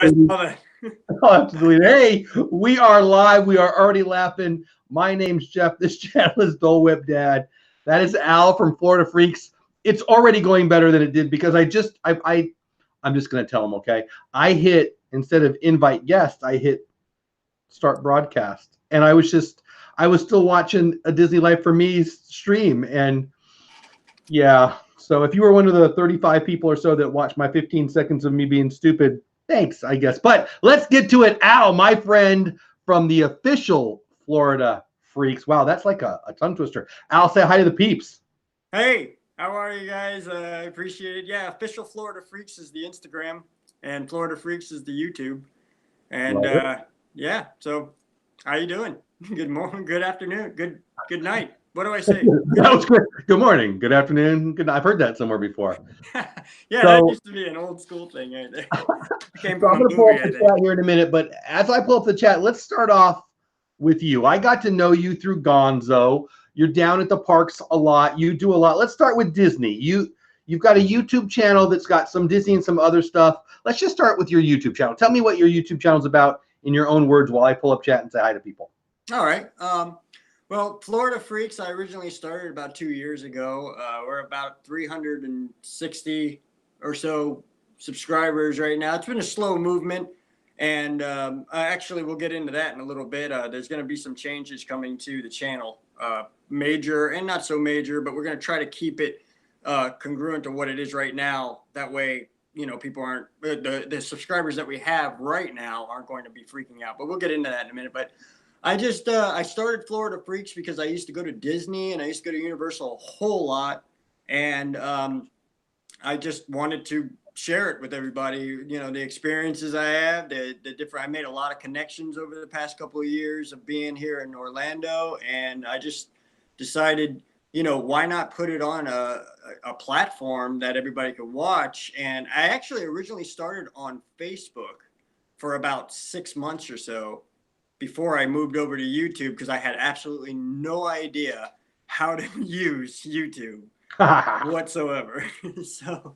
I'll have to delete it. Hey, we are live. We are already laughing. My name's Jeff. This channel is dolewhipdad. That is Al from Florida Freaks. It's already going better than it did because I'm just going to tell them, okay? I hit, instead of invite guest, I hit start broadcast. And I was still watching a Disney Life for Me stream. And yeah, so if you were one of the 35 people or so that watched my 15 seconds of me being stupid, thanks, I guess. But let's get to it. Al, my friend from the official Florida Freaks. Wow, that's like a tongue twister. Al, say hi to the peeps. Hey, how are you guys? I appreciate it. Yeah, official Florida Freaks is the Instagram, and Florida Freaks is the YouTube. And yeah, so how you doing? Good morning, good afternoon, good night. What do I say? That was good. Good morning, good afternoon, good night. I've heard that somewhere before. Yeah, that used to be an old school thing right there. I'm going to pull up the chat here in a minute, but as I pull up the chat, let's start off with you. I got to know you through Gonzo. You're down at the parks a lot. You do a lot. Let's start with Disney. You've got a YouTube channel that's got some Disney and some other stuff. Let's just start with your YouTube channel. Tell me what your YouTube channel is about in your own words while I pull up chat and say hi to people. All right. Well, Florida Freaks, I originally started about 2 years ago. We're about 360 or so subscribers right now. It's been a slow movement, and actually we'll get into that in a little bit. There's going to be some changes coming to the channel, major and not so major, but we're going to try to keep it congruent to what it is right now. That way, you know, people aren't, the subscribers that we have right now aren't going to be freaking out, but we'll get into that in a minute. But I just, I started Florida Freaks because I used to go to Disney and I used to go to Universal a whole lot. And I just wanted to share it with everybody, you know, the experiences I have, the different, I made a lot of connections over the past couple of years of being here in Orlando. And I just decided, you know, why not put it on a platform that everybody could watch? And I actually originally started on Facebook for about 6 months or so before I moved over to YouTube, because I had absolutely no idea how to use YouTube whatsoever. So,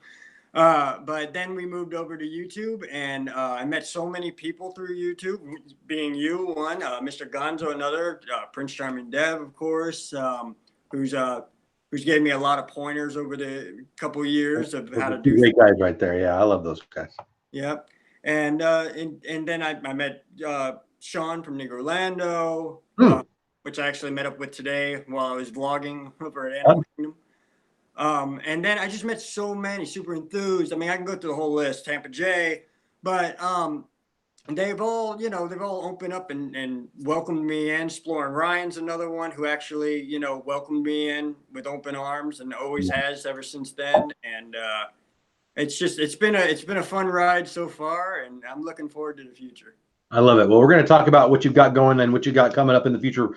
but then we moved over to YouTube, and I met so many people through YouTube, being you one, Mr. Gonzo another, Prince Charming Dev, of course, who's gave me a lot of pointers over the couple of years of how to do. Great guys right there. Yeah, I love those guys. Yep. And then I met Sean from Orlando, which I actually met up with today while I was vlogging over at Animal Kingdom. And then I just met so many super enthused. I mean, I can go through the whole list, Tampa J, but they've all, you know, they've all opened up and welcomed me in. Exploring Ryan's another one who actually, you know, welcomed me in with open arms and always has ever since then. And it's been a fun ride so far, and I'm looking forward to the future. I love it. Well, we're going to talk about what you've got going and what you got coming up in the future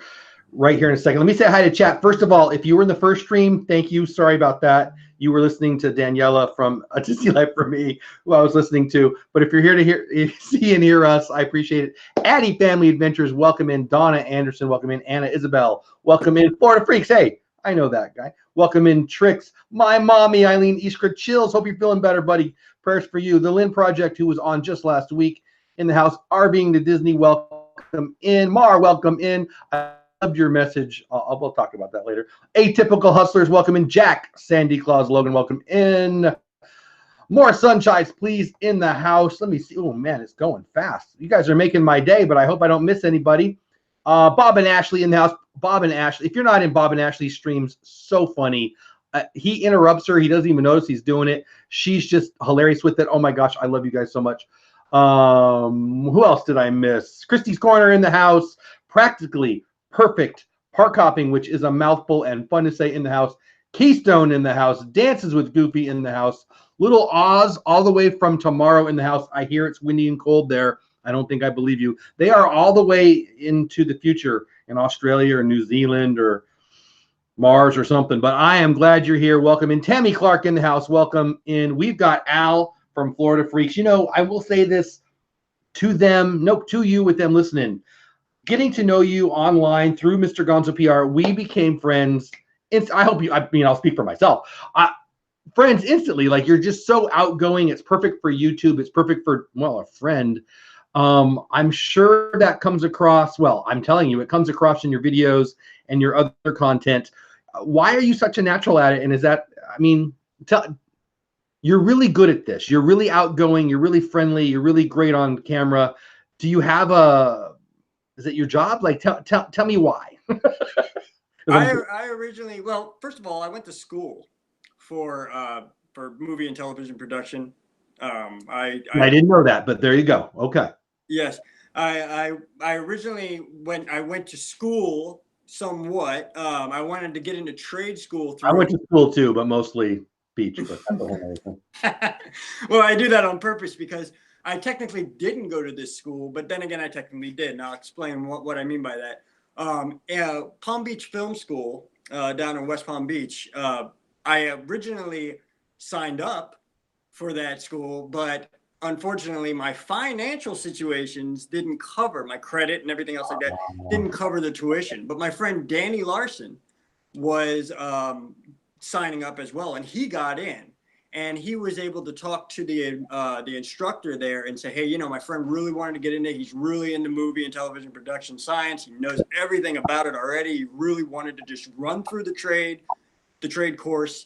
right here in a second. Let me say hi to chat. First of all, if you were in the first stream, thank you. Sorry about that. You were listening to Daniela from A Disney Life for Me, who I was listening to. But if you're here to see and hear us, I appreciate it. Addie Family Adventures, welcome in. Donna Anderson, welcome in. Anna Isabel, welcome in. Florida Freaks, hey, I know that guy. Welcome in. Tricks, my mommy, Eileen Iskra. Chills, hope you're feeling better, buddy. Prayers for you. The Lynn Project, who was on just last week in the house. R being the Disney, welcome in. Mar, welcome in. I loved your message. We'll talk about that later. Atypical Hustlers, welcome in. Jack, Sandy Claus, Logan, welcome in. More sunshines, please, in the house. Let me see. Oh, man, it's going fast. You guys are making my day, but I hope I don't miss anybody. Bob and Ashley in the house. Bob and Ashley. If you're not in Bob and Ashley's streams, so funny. He interrupts her. He doesn't even notice he's doing it. She's just hilarious with it. Oh, my gosh. I love you guys so much. Who else did I miss? Christy's Corner in the house. Practically Perfect. Park Hopping, which is a mouthful and fun to say, in the house. Keystone in the house. Dances with Goofy in the house. Little Oz all the way from Tomorrow in the house. I hear it's windy and cold there. I don't think I believe you. They are all the way into the future in Australia or New Zealand or Mars or something. But I am glad you're here. Welcome in. Tammy Clark in the house. Welcome in. We've got Al from Florida Freaks. You know, I will say this to them, nope, to you with them listening. Getting to know you online through Mr. Gonzo PR, we became friends. I hope you, I mean, I'll speak for myself. friends instantly. Like, you're just so outgoing. It's perfect for YouTube. It's perfect for, well, a friend. I'm sure that comes across. Well, I'm telling you, it comes across in your videos and your other content. Why are you such a natural at it? And is that, I mean, you're really good at this. You're really outgoing. You're really friendly. You're really great on camera. Do you have is it your job? Like, tell me why. I originally, well, first of all, I went to school for movie and television production. I didn't know that, but there you go. Okay. Yes, I originally went to school somewhat. I wanted to get into trade school through. I went to school too, but mostly beach. But that's a whole other thing. Well, I do that on purpose because I technically didn't go to this school, but then again, I technically did, and I'll explain what I mean by that. Palm Beach Film School down in West Palm Beach. I originally signed up for that school, but unfortunately, my financial situations didn't cover my credit and everything else like that, didn't cover the tuition. But my friend Danny Larson was signing up as well, and he got in. And he was able to talk to the instructor there and say, hey, you know, my friend really wanted to get into, he's really into movie and television production science. He knows everything about it already. He really wanted to just run through the trade course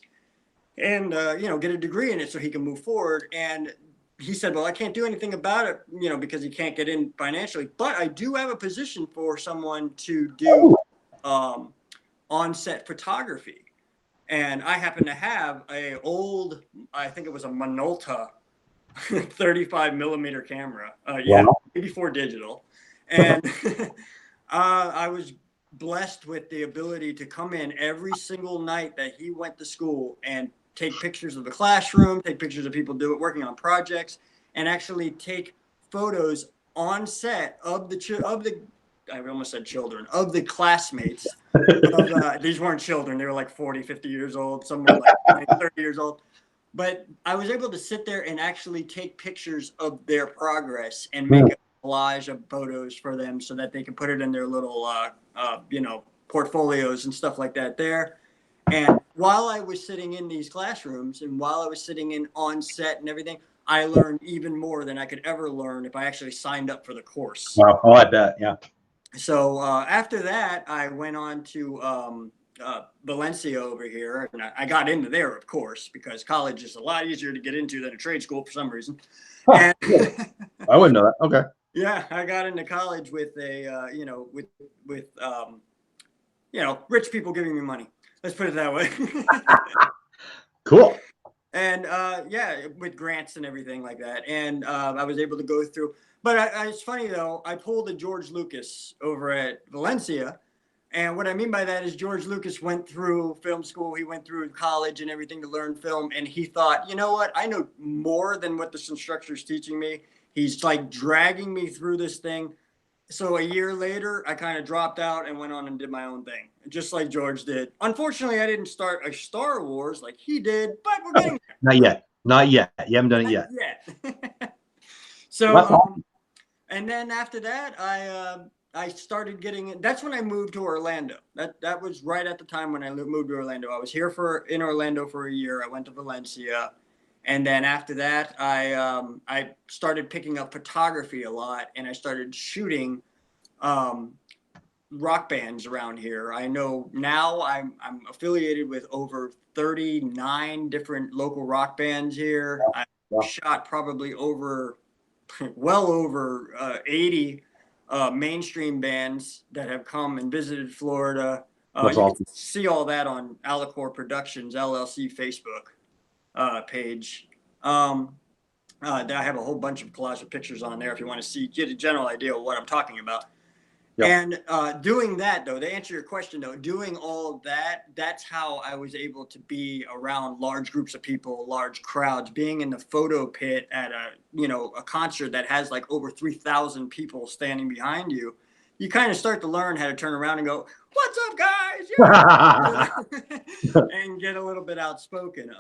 and, you know, get a degree in it so he can move forward. And he said, well, I can't do anything about it, you know, because he can't get in financially, but I do have a position for someone to do on-set photography. And I happen to have a old, I think it was a Minolta 35 millimeter camera. Yeah, before digital. And I was blessed with the ability to come in every single night that he went to school and take pictures of the classroom, take pictures of people working on projects, and actually take photos on set of the I almost said children, of the classmates. These weren't children. They were like 40, 50 years old. Some were like 20, 30 years old. But I was able to sit there and actually take pictures of their progress and make a collage of photos for them so that they could put it in their little, you know, portfolios and stuff like that there. And while I was sitting in these classrooms and while I was sitting in on set and everything, I learned even more than I could ever learn if I actually signed up for the course. Wow. Oh, I bet. Yeah. So after that, I went on to Valencia over here, and I got into there, of course, because college is a lot easier to get into than a trade school for some reason. Huh, and, I wouldn't know that. Okay. Yeah, I got into college with a, you know, with you know, rich people giving me money. Let's put it that way. Cool. And yeah, with grants and everything like that. And I was able to go through. But it's funny, though, I pulled a George Lucas over at Valencia. And what I mean by that is George Lucas went through film school. He went through college and everything to learn film. And he thought, you know what? I know more than what this instructor's teaching me. He's like dragging me through this thing. So a year later, I kind of dropped out and went on and did my own thing, just like George did. Unfortunately, I didn't start a Star Wars like he did, but we're getting there. Not yet. Not yet. You haven't done it yet. So, and then after that, I started getting. That's when I moved to Orlando. That was right at the time when I moved to Orlando. I was here in Orlando for a year. I went to Valencia. And then after that, I started picking up photography a lot, and I started shooting rock bands around here. I know now I'm affiliated with over 39 different local rock bands here. I shot probably well over 80 mainstream bands that have come and visited Florida. You can see all that on Alicore Productions LLC Facebook page. I have a whole bunch of collage of pictures on there if you want to get a general idea of what I'm talking about. Yep. And doing that, though, to answer your question, though, doing all of that, that's how I was able to be around large groups of people, large crowds, being in the photo pit at a concert that has like over 3,000 people standing behind you. You kind of start to learn how to turn around and go, "What's up, guys?" Yeah. And get a little bit outspoken.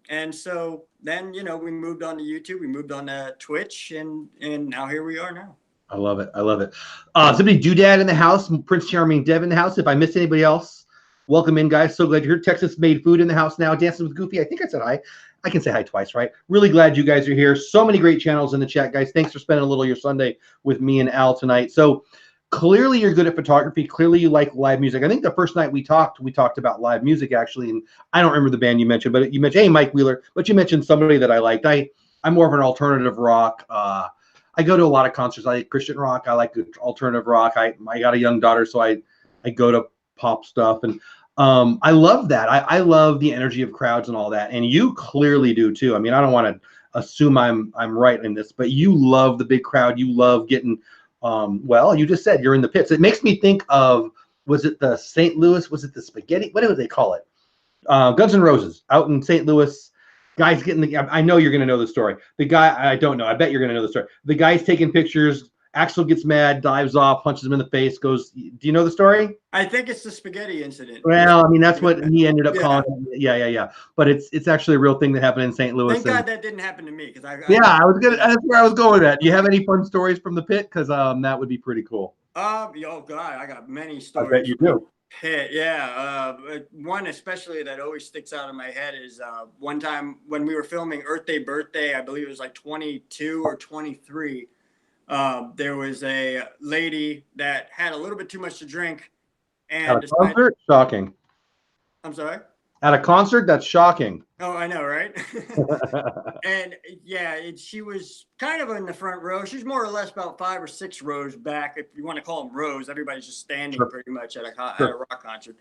And so then, we moved on to YouTube, we moved on to Twitch, and now here we are now. I love it. I love it. Somebody Doodad in the house, Prince Charming Dev in the house. If I missed anybody else, Welcome in, guys. So glad you're here. Texas Made Food in the house now. Dancing with Goofy. I think I said hi. I can say hi twice, right? Really glad you guys are here. So many great channels in the chat, guys. Thanks for spending a little of your Sunday with me and Al tonight. So clearly you're good at photography. Clearly you like live music. I think the first night we talked about live music, actually. And I don't remember the band you mentioned, but you mentioned, hey, Mike Wheeler, but you mentioned somebody that I liked. I'm more of an alternative rock. I go to a lot of concerts. I like Christian rock. I like alternative rock. I got a young daughter, so I go to pop stuff. And I love that. I love the energy of crowds and all that. And you clearly do too. I mean, I don't want to assume I'm right in this, but you love the big crowd. You love getting, well, you just said you're in the pits. It makes me think of, was it the St. Louis? Was it the spaghetti? What do they call it? Guns N' Roses out in St. Louis. Guys getting the, I know you're going to know the story. The guy, I don't know. I bet you're going to know the story. The guy's taking pictures. Axel gets mad, dives off, punches him in the face, goes, do you know the story? I think it's the spaghetti incident. Well, I mean, that's what he ended up calling it. Yeah. But it's actually a real thing that happened in St. Louis. Thank God that didn't happen to me. That's where I was going with that. Do you have any fun stories from the pit? Because that would be pretty cool. Oh God, I got many stories. I bet you do. Pit, yeah. One especially that always sticks out in my head is one time when we were filming Earth Day Birthday, I believe it was like 22 or 23. There was a lady that had a little bit too much to drink. And at a concert? Shocking. I'm sorry? At a concert? That's shocking. Oh, I know, right? And yeah, she was kind of in the front row. She's more or less about 5 or 6 rows back, if you want to call them rows. Everybody's just standing pretty much at a rock concert.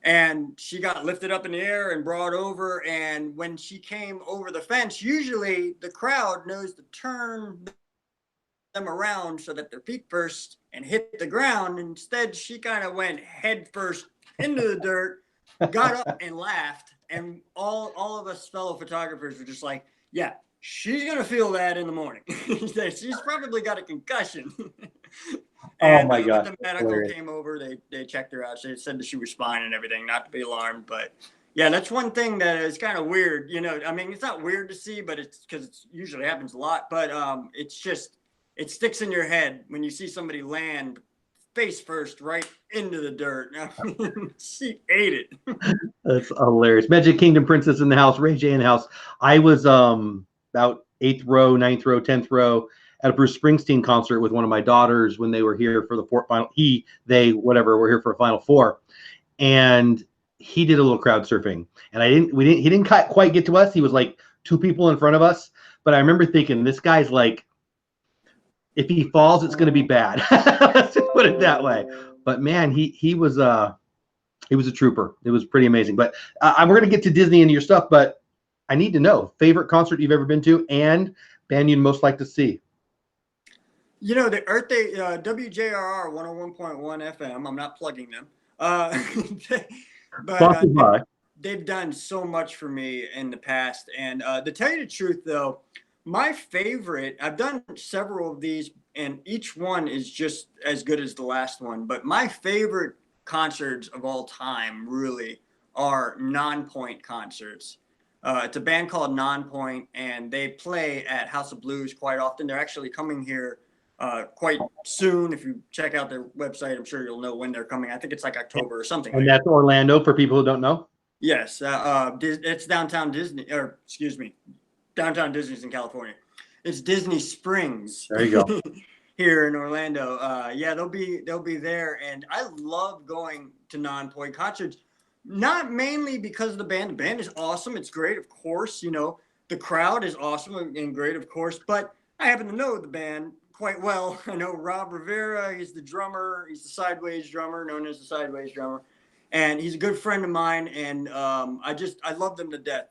And she got lifted up in the air and brought over. And when she came over the fence, usually the crowd knows to turn them around so that their feet first and hit the ground. Instead, she kind of went head first into the dirt, got up and laughed. And all of us fellow photographers were just like, yeah, she's going to feel that in the morning. She's probably got a concussion. And, oh, my God. The medical came over. They checked her out. They said that she was fine and everything, not to be alarmed. But, yeah, that's one thing that is kind of weird. You know, I mean, it's not weird to see, but it's because it usually happens a lot. But it's just, it sticks in your head when you see somebody land face first right into the dirt. She ate it. That's hilarious. Magic Kingdom Princess in the house. Ray J in the house. I was about 8th row, 9th row, 10th row at a Bruce Springsteen concert with one of my daughters when they were here for the final. They were here for a Final Four, and he did a little crowd surfing, and he didn't quite get to us. He was like 2 people in front of us, but I remember thinking, this guy's like, if he falls, it's going to be bad. Let's just put it that way. But man, he was a trooper. It was pretty amazing. But we're going to get to Disney and your stuff, but I need to know favorite concert you've ever been to and band you'd most like to see. You know, the Earth Day, WJRR 101.1 FM. I'm not plugging them. But they've done so much for me in the past. And to tell you the truth, though, my favorite, I've done several of these, and each one is just as good as the last one. But my favorite concerts of all time really are non-point concerts. It's a band called Non-Point, and they play at House of Blues quite often. They're actually coming here quite soon. If you check out their website, I'm sure you'll know when they're coming. I think it's like October or something. And that's Orlando for people who don't know? Yes. It's downtown downtown Disney's in California. It's Disney Springs. There you go. Here in Orlando. Yeah, they'll be there. And I love going to Non-Point concerts, not mainly because of the band. The band is awesome. It's great, of course. You know, the crowd is awesome and great, of course. But I happen to know the band quite well. I know Rob Rivera. He's the drummer. He's the Sideways drummer, known as the Sideways drummer. And he's a good friend of mine. And I love them to death.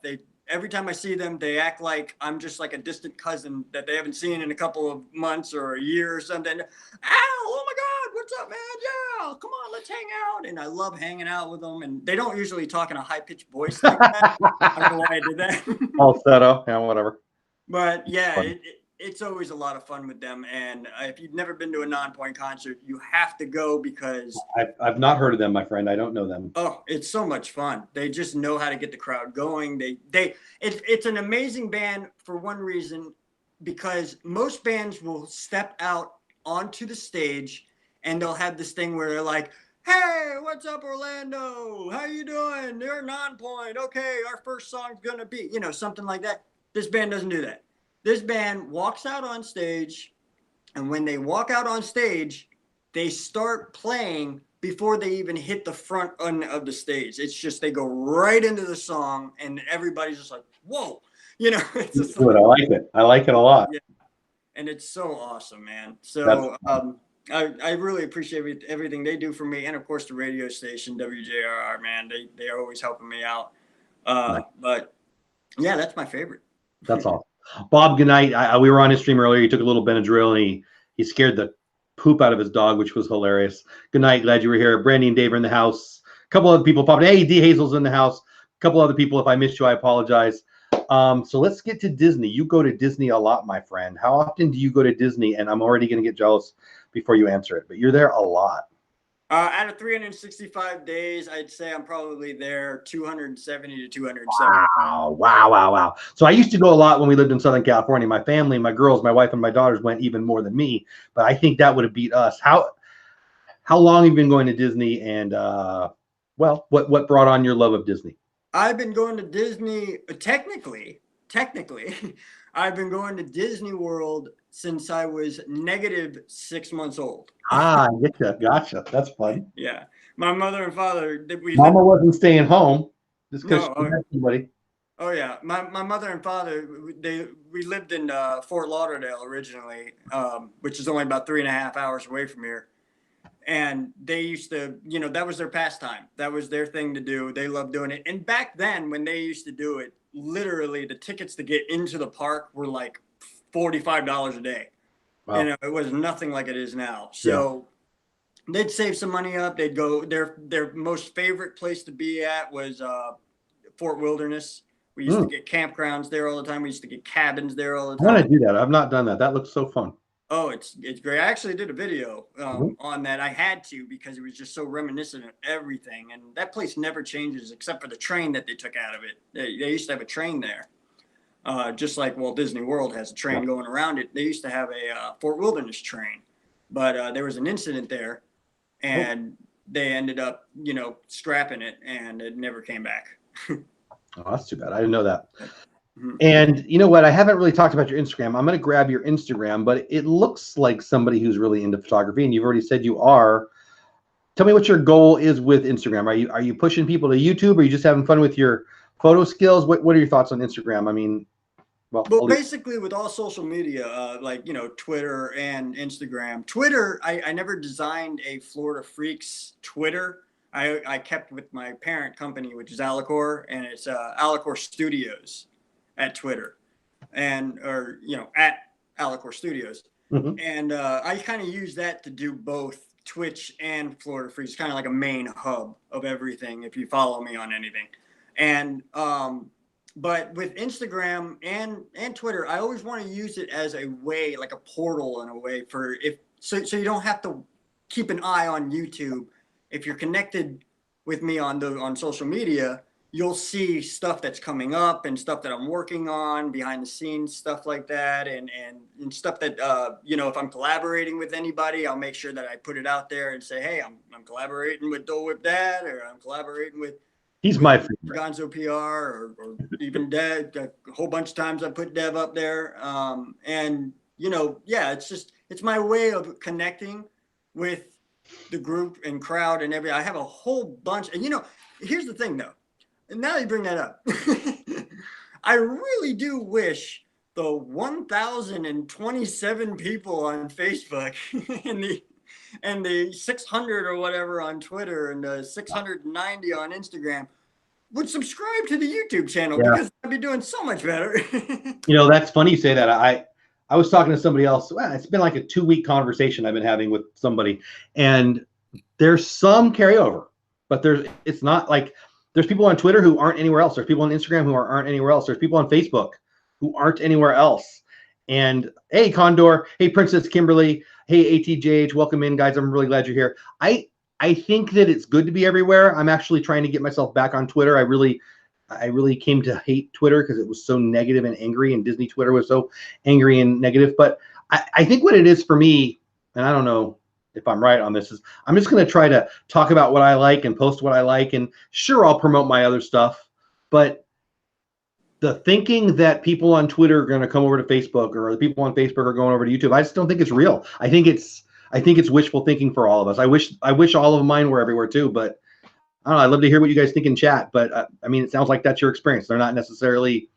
Every time I see them, they act like I'm just like a distant cousin that they haven't seen in a couple of months or a year or something. Oh my God, what's up, man? Yeah, come on, let's hang out. And I love hanging out with them. And they don't usually talk in a high-pitched voice like that. I don't know why I did that. Falsetto, yeah, whatever. But yeah, it's always a lot of fun with them. And if you've never been to a Non-Point concert, you have to go because I've not heard of them, my friend. I don't know them. Oh, it's so much fun. They just know how to get the crowd going. It's an amazing band for one reason, because most bands will step out onto the stage and they'll have this thing where they're like, hey, what's up, Orlando? How you doing? They're 9 point. Okay, our first song's gonna be, something like that. This band doesn't do that. This band walks out on stage, and when they walk out on stage, they start playing before they even hit the front end of the stage. It's just they go right into the song, and everybody's just like, whoa. It's just Good. I like it. I like it a lot. Yeah. And it's so awesome, man. So I really appreciate everything they do for me, and of course the radio station WJRR, man. They are always helping me out. Nice. But yeah, that's my favorite. That's all. Bob, good night. We were on his stream earlier. He took a little Benadryl and he scared the poop out of his dog, which was hilarious. Good night. Glad you were here. Brandy and Dave are in the house. A couple other people popped in. Hey, D Hazel's in the house. A couple other people. If I missed you, I apologize. So let's get to Disney. You go to Disney a lot, my friend. How often do you go to Disney? And I'm already going to get jealous before you answer it, but you're there a lot. Out of 365 days, I'd say I'm probably there 270 to 270. Wow. So I used to go a lot when we lived in Southern California. My family, my girls, my wife, and my daughters went even more than me, but I think that would have beat us. How long have you been going to Disney? And what brought on your love of Disney? I've been going to Disney, technically, I've been going to Disney World since I was negative 6 months old. I get you. Gotcha. That's fun. Yeah. My mother and father, Mama wasn't staying home just because she had somebody. Oh, yeah. My mother and father, we lived in Fort Lauderdale originally, which is only about 3.5 hours away from here. And they used to, that was their pastime. That was their thing to do. They loved doing it. And back then, when they used to do it, literally the tickets to get into the park were like $45 a day. Wow. It was nothing like it is now. So they'd save some money up. They'd go, their most favorite place to be at was Fort Wilderness. We used to get campgrounds there all the time. We used to get cabins there all the time. I want to do that. I've not done that. That looks so fun. Oh, it's great. I actually did a video on that. I had to because it was just so reminiscent of everything. And that place never changes except for the train that they took out of it. They used to have a train there. Just like Walt Disney World has a train going around it. They used to have a Fort Wilderness train. But there was an incident there. And they ended up, scrapping it. And it never came back. Oh, that's too bad. I didn't know that. And you know what? I haven't really talked about your Instagram. I'm going to grab your Instagram, but it looks like somebody who's really into photography, and you've already said you are. Tell me what your goal is with Instagram. Are you pushing people to YouTube, or are you just having fun with your photo skills? What are your thoughts on Instagram? I mean, well, basically with all social media, like, Twitter and Instagram. Twitter, I never designed a Florida Freaks Twitter. I kept with my parent company, which is Alacor, and it's Alacor Studios at Twitter, at Alacor Studios. And I kind of use that to do both Twitch and Florida Freaks, kind of like a main hub of everything if you follow me on anything. And but with Instagram and Twitter, I always want to use it as a way, like a portal in a way so you don't have to keep an eye on YouTube. If you're connected with me on social media, you'll see stuff that's coming up and stuff that I'm working on behind the scenes, stuff like that. And stuff that, if I'm collaborating with anybody, I'll make sure that I put it out there and say, hey, I'm collaborating with Dolewhipdad, or I'm collaborating with my favorite. Gonzo PR or even Dev. A whole bunch of times I put Dev up there. It's my way of connecting with the group and crowd and everything. I have a whole bunch. And, here's the thing, though. And now you bring that up, I really do wish the 1,027 people on Facebook and the 600 or whatever on Twitter and the 690 on Instagram would subscribe to the YouTube channel, because I'd be doing so much better. That's funny you say that. I was talking to somebody else. Well, it's been like a 2-week conversation I've been having with somebody, and there's some carryover, but it's not like. There's people on Twitter who aren't anywhere else. There's people on Instagram who aren't anywhere else. There's people on Facebook who aren't anywhere else. And hey, Condor. Hey, Princess Kimberly. Hey, ATJH. Welcome in, guys. I'm really glad you're here. I think that it's good to be everywhere. I'm actually trying to get myself back on Twitter. I really came to hate Twitter because it was so negative and angry, and Disney Twitter was so angry and negative. But I think what it is for me, and I don't know if I'm right on this, is I'm just going to try to talk about what I like and post what I like. And sure, I'll promote my other stuff, but the thinking that people on Twitter are going to come over to Facebook, or the people on Facebook are going over to YouTube, I just don't think it's real. I think it's wishful thinking for all of us. I wish all of mine were everywhere too, but I don't know. I'd love to hear what you guys think in chat. But I mean, it sounds like that's your experience. They're not necessarily.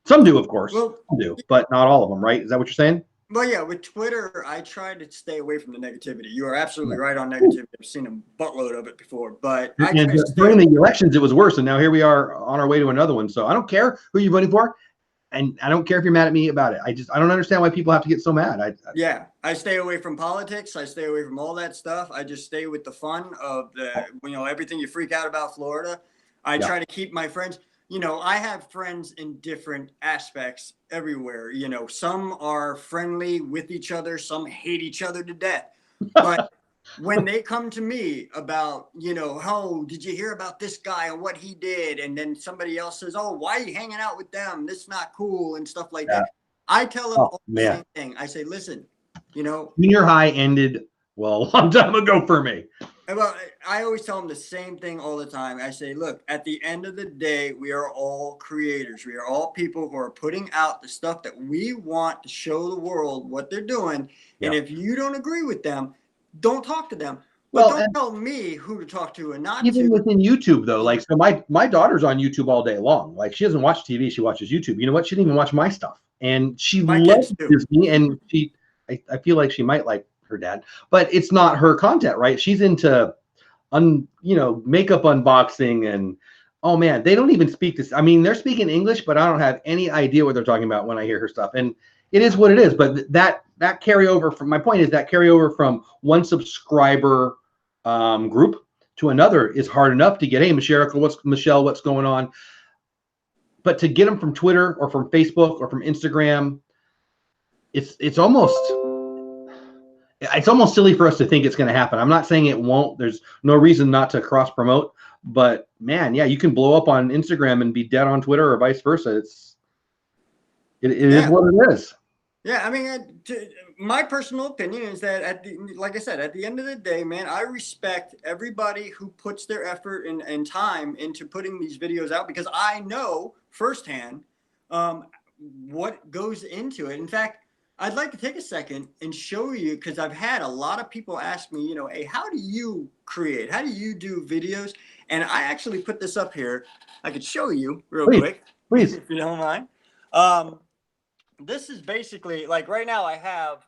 Some do, of course. Well, some do, but not all of them, right? Is that what you're saying? Well, yeah, with Twitter, I try to stay away from the negativity. You are absolutely right on negativity. I've seen a buttload of it before, but during the elections, it was worse, and now here we are on our way to another one. So I don't care who you're voting for, and I don't care if you're mad at me about it. I don't understand why people have to get so mad. Yeah, I stay away from politics. I stay away from all that stuff. I just stay with the fun of everything you freak out about Florida. I try to keep my friends. I have friends in different aspects everywhere. Some are friendly with each other. Some hate each other to death. But when they come to me about, oh, did you hear about this guy and what he did? And then somebody else says, oh, why are you hanging out with them? This is not cool and stuff like that. I tell them all the same thing. I say, listen, junior high ended, well, a long time ago for me. Well, I always tell them the same thing all the time. I say, look, at the end of the day, we are all creators. We are all people who are putting out the stuff that we want to show the world what they're doing. Yeah. And if you don't agree with them, don't talk to them. But don't tell me who to talk to and not even within YouTube, though. Like, so my daughter's on YouTube all day long. Like, she doesn't watch TV. She watches YouTube. You know what? She didn't even watch my stuff. And she loves Disney. And I feel like she might like her dad, but it's not her content, right? She's into makeup unboxing, and oh man, they don't even speak this. I mean, they're speaking English, but I don't have any idea what they're talking about when I hear her stuff. And it is what it is. But that carryover from my point is that carryover from one subscriber group to another is hard enough to get. Hey, Michelle, what's going on? But to get them from Twitter or from Facebook or from Instagram, it's almost silly for us to think it's going to happen. I'm not saying it won't. There's no reason not to cross promote, but man, yeah, you can blow up on Instagram and be dead on Twitter or vice versa. It is what it is. Yeah. I mean, my personal opinion is that like I said, at the end of the day, man, I respect everybody who puts their effort and time into putting these videos out, because I know firsthand what goes into it. In fact, I'd like to take a second and show you, because I've had a lot of people ask me, hey, how do you create? How do you do videos? And I actually put this up here. I could show you real quick. Please. If you don't mind. This is basically, like, right now I have,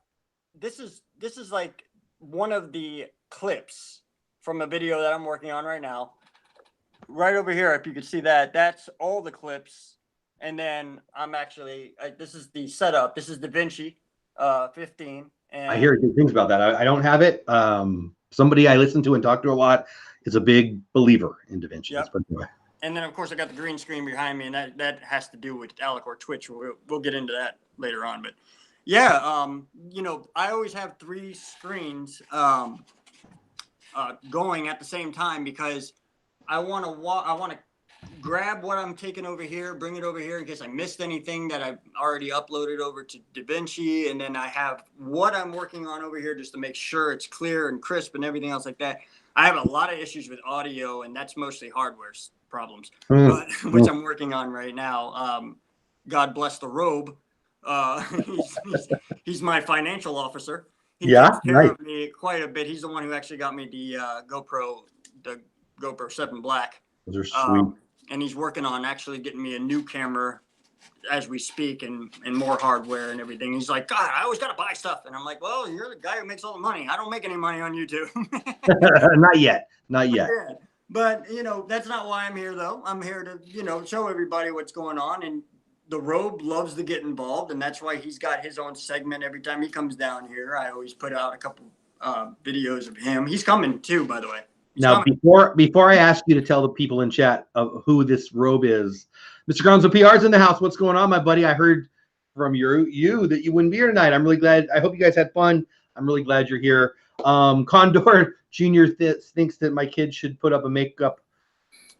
this is like one of the clips from a video that I'm working on right now. Right over here, if you could see that, that's all the clips. And then I'm actually, this is the setup. This is DaVinci 15. And I hear good things about that. I don't have it. Somebody I listen to and talk to a lot is a big believer in DaVinci. Yep. And then, of course, I got the green screen behind me, and that has to do with Alec or Twitch. We'll get into that later on. But, yeah, I always have 3 screens going at the same time, because I want to grab what I'm taking over here, bring it over here in case I missed anything that I've already uploaded over to DaVinci. And then I have what I'm working on over here just to make sure it's clear and crisp and everything else like that. I have a lot of issues with audio, and that's mostly hardware problems, which I'm working on right now. God bless the robe. He's my financial officer. He takes care of me quite a bit. He's the one who actually got me the GoPro 7 Black. Those are sweet. And he's working on actually getting me a new camera as we speak, and more hardware and everything. He's like, God, I always got to buy stuff. And I'm like, well, you're the guy who makes all the money. I don't make any money on YouTube. Not yet. But, that's not why I'm here, though. I'm here to, show everybody what's going on. And the Robe loves to get involved. And that's why he's got his own segment every time he comes down here. I always put out a couple videos of him. He's coming, too, by the way. Now, before I ask you to tell the people in chat of who this Robe is, Mr. Gonzo PR's in the house. What's going on, my buddy? I heard from you that you wouldn't be here tonight. I'm really glad. I hope you guys had fun. I'm really glad you're here. Condor Jr. thinks that my kid should put up a makeup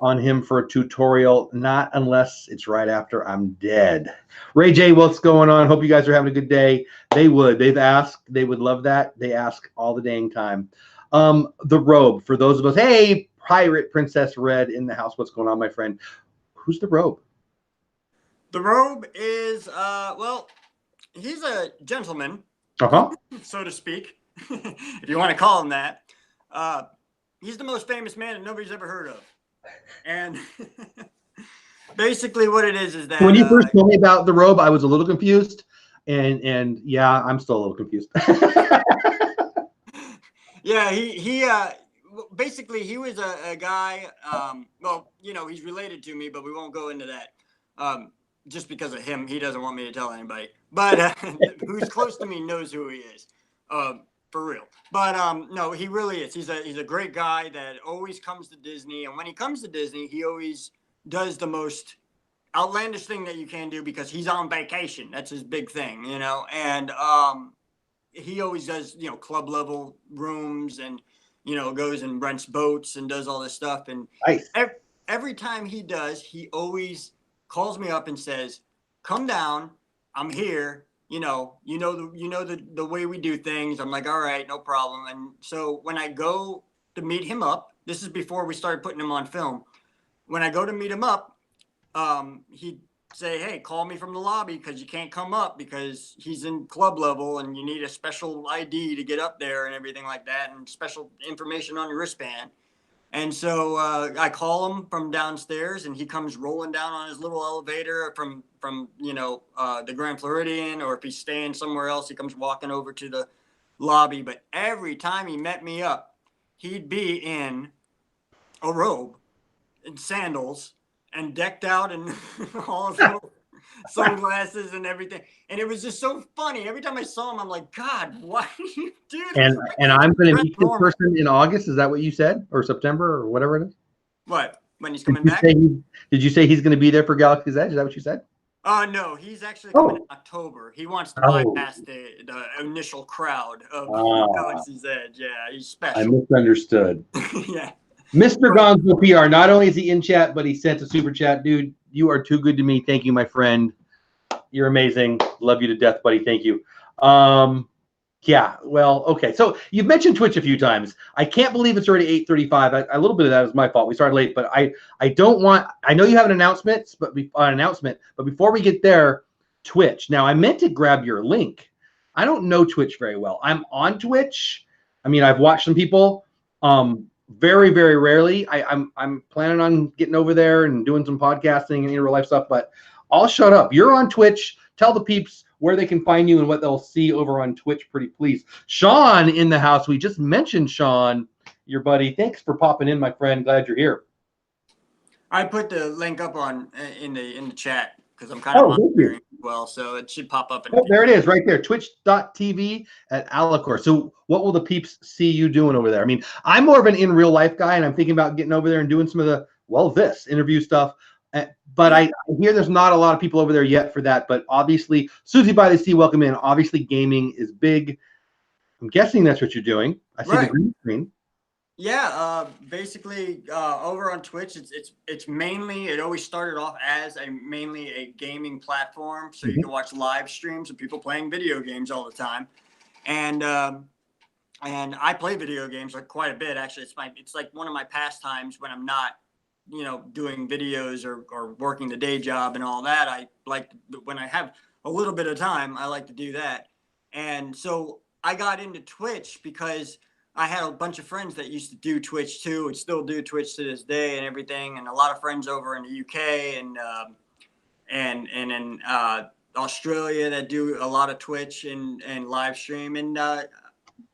on him for a tutorial, not unless it's right after I'm dead. Ray J, what's going on? Hope you guys are having a good day. They would. They've asked. They would love that. They ask all the dang time. The robe, for those of us, hey, Pirate Princess Red in the house. What's going on, my friend? Who's the robe? The robe is, well, he's a gentleman, so to speak, if you want to call him that. He's the most famous man that nobody's ever heard of. And basically what it is that when you first told me about the robe, I was a little confused, and yeah, I'm still a little confused. Yeah, he basically he was a guy, well, you know, he's related to me, but we won't go into that. Just because of him, he doesn't want me to tell anybody, but who's close to me knows who he is. For real. But no, he really is. He's a great guy that always comes to Disney, and when he comes to Disney, he always does the most outlandish thing that you can do because he's on vacation. That's his big thing, you know. And he always does, you know, club level rooms, and you know, goes and rents boats and does all this stuff. And nice. every time he does, he always calls me up and says, "Come down. I'm here. You know the way we do things." I'm like, all right, no problem. And so when I go to meet him up, this is before we started putting him on film. When I go to meet him up, he'd say, "Hey, call me from the lobby because you can't come up because he's in club level and you need a special ID to get up there and everything like that, and special information on your wristband." And so I call him from downstairs, and he comes rolling down on his little elevator from you know, the Grand Floridian, or if he's staying somewhere else, he comes walking over to the lobby. But every time he met me up, he'd be in a robe and sandals and decked out and all his little sunglasses and everything. And it was just so funny. Every time I saw him, I'm like, God, why do you do this? And I'm going to meet this person in August. Is that what you said? Or September, or whatever it is? What? When he's coming back? Did you say he's going to be there for Galaxy's Edge? Is that what you said? No, he's actually coming in October. He wants to bypass the initial crowd of Galaxy's Edge. Yeah, he's special. I misunderstood. Yeah. Mr. Gonzo PR, not only is he in chat, but he sent a super chat. Dude, you are too good to me. Thank you, my friend. You're amazing. Love you to death, buddy. Thank you. Yeah, well, okay. So you've mentioned Twitch a few times. I can't believe it's already 8:35. A little bit of that is my fault. We started late, but I don't want. I know you have an announcement, but before we get there, Twitch. Now I meant to grab your link. I don't know Twitch very well. I'm on Twitch. I mean, I've watched some people. Very, very rarely. I'm planning on getting over there and doing some podcasting and real life stuff, but I'll shut up. You're on Twitch. Tell the peeps where they can find you and what they'll see over on Twitch, pretty please. Sean in the house. We just mentioned Sean, your buddy. Thanks for popping in, my friend. Glad you're here. I put the link up in the chat because I'm kind of monitoring as well, so it should pop up. There it is, right there. Twitch.tv at Alacor. So what will the peeps see you doing over there? I mean, I'm more of an in real life guy, and I'm thinking about getting over there and doing some of the this interview stuff. But I hear there's not a lot of people over there yet for that. But obviously, Susie by the Sea, welcome in. Obviously, gaming is big. I'm guessing that's what you're doing. I see the green screen. Yeah, basically over on Twitch, it's mainly, it always started off as mainly a gaming platform, so you can watch live streams of people playing video games all the time, and I play video games like quite a bit actually. It's like one of my pastimes when I'm not, you know, doing videos or working the day job and all that. I like, when I have a little bit of time, I like to do that, and so I got into Twitch because I had a bunch of friends that used to do Twitch too, and still do Twitch to this day and everything, and a lot of friends over in the UK and in Australia that do a lot of Twitch and live stream. And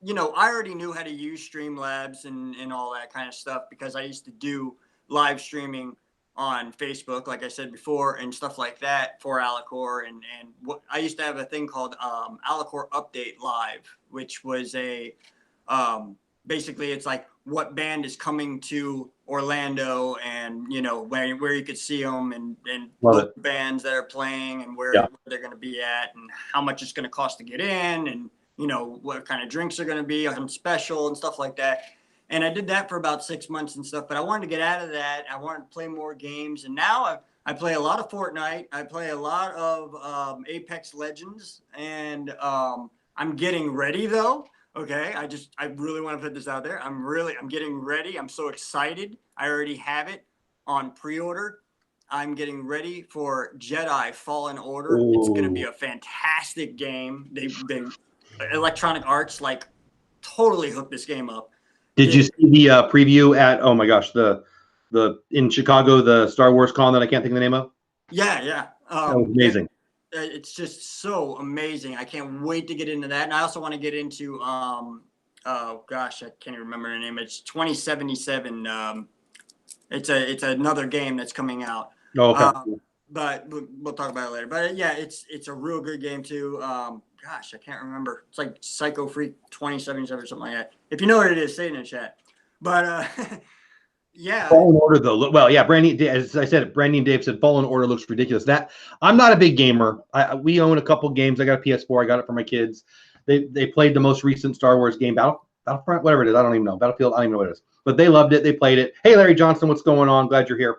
you know, I already knew how to use Streamlabs and all that kind of stuff because I used to do live streaming on Facebook, like I said before, and stuff like that for Alacor. And what I used to have a thing called Alacor Update Live, which was a basically it's like what band is coming to Orlando, and you know where you could see them, and bands that are playing, and where they're going to be at, and how much it's going to cost to get in, and you know what kind of drinks are going to be on special and stuff like that. And I did that for about 6 months and stuff, but I wanted to get out of that. I wanted to play more games. And now I play a lot of Fortnite. I play a lot of Apex Legends. And I'm getting ready, though. Okay, I really want to put this out there. I'm getting ready. I'm so excited. I already have it on pre-order. I'm getting ready for Jedi Fallen Order. Ooh. It's going to be a fantastic game. They Electronic Arts like totally hooked this game up. Did you see the preview at, oh my gosh, the in Chicago, the Star Wars con that I can't think of the name of? Yeah. That was amazing. It's just so amazing. I can't wait to get into that. And I also want to get into, oh gosh, I can't even remember the name. It's 2077. It's another game that's coming out. Oh, okay. But we'll talk about it later. But yeah, it's a real good game too. Gosh, I can't remember. It's like Psycho Freak 2077 or something like that. If you know what it is, say it in the chat. But yeah. Fallen Order though. Well, yeah, as I said, Brandy and Dave said Fallen Order looks ridiculous. That I'm not a big gamer. We own a couple games. I got a PS4. I got it for my kids. They played the most recent Star Wars game, Battlefront, whatever it is. I don't even know. Battlefield. I don't even know what it is. But they loved it. They played it. Hey, Larry Johnson, what's going on? Glad you're here.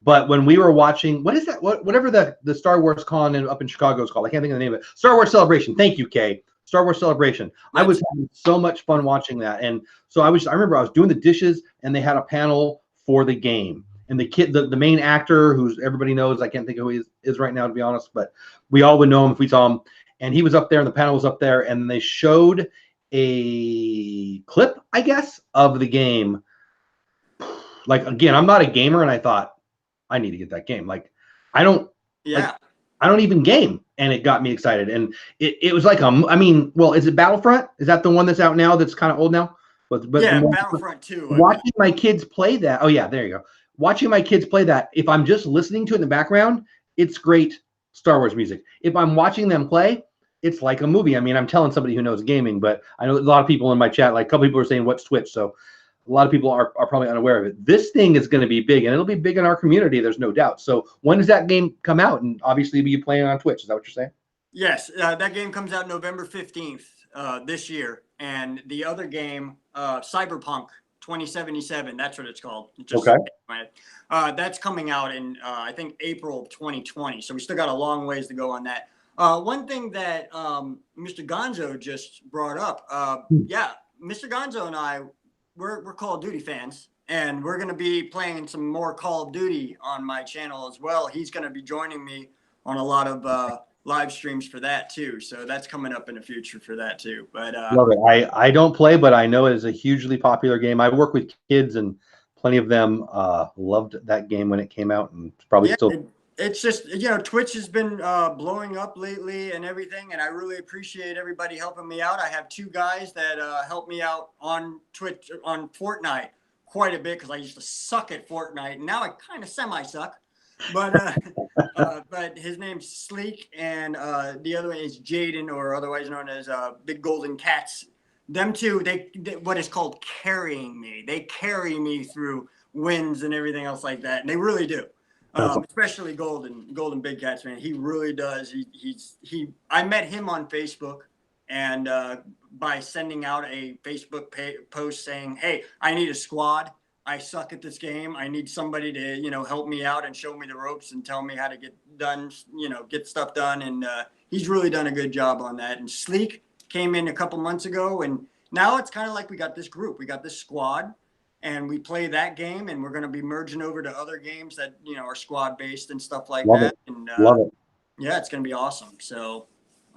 But when we were watching, what is that? Whatever the Star Wars con up in Chicago is called. I can't think of the name of it. Star Wars Celebration. Thank you, Kay. Star Wars Celebration. I was having so much fun watching that. And so I remember I was doing the dishes and they had a panel for the game. And the main actor, who's everybody knows, I can't think of who he is right now, to be honest, but we all would know him if we saw him. And he was up there and the panel was up there and they showed a clip, I guess, of the game. Like, again, I'm not a gamer, and I thought, I need to get that game. Like, I don't even game, and it got me excited. And it was like well, is it Battlefront? Is that the one that's out now? That's kind of old now. But yeah, Battlefront 2. Watching my kids play that. Oh yeah, there you go. Watching my kids play that. If I'm just listening to it in the background, it's great Star Wars music. If I'm watching them play, it's like a movie. I mean, I'm telling somebody who knows gaming, but I know a lot of people in my chat, like a couple people are saying, what's Twitch? So a lot of people are probably unaware of it. This thing is going to be big, and it'll be big in our community. There's no doubt. So when does that game come out? And obviously, be playing on Twitch. Is that what you're saying? Yes, that game comes out November 15th this year. And the other game, Cyberpunk 2077, that's what it's called. Okay. That's coming out in, I think, April of 2020. So we still got a long ways to go on that. One thing that Mr. Gonzo just brought up, Mr. Gonzo and I, we're Call of Duty fans, and we're going to be playing some more Call of Duty on my channel as well. He's going to be joining me on a lot of live streams for that too. So that's coming up in the future for that too. But love it. I don't play, but I know it is a hugely popular game. I work with kids, and plenty of them loved that game when it came out, and probably still. It's just, Twitch has been blowing up lately and everything, and I really appreciate everybody helping me out. I have two guys that help me out on Twitch, on Fortnite quite a bit, because I used to suck at Fortnite, and now I kind of semi-suck. But but his name's Sleek, and the other one is Jaden, or otherwise known as Big Golden Cats. Them two, they what is called carrying me. They carry me through wins and everything else like that, and they really do. Especially Golden Big Cats, man. He really does. I met him on Facebook, and by sending out a Facebook post saying, "Hey, I need a squad. I suck at this game. I need somebody to, help me out and show me the ropes and tell me how to get stuff done." And he's really done a good job on that. And Sleek came in a couple months ago, and now it's kind of like we got this group, we got this squad. And we play that game, and we're going to be merging over to other games that, are squad based and stuff like that. And love it. Yeah, it's going to be awesome. So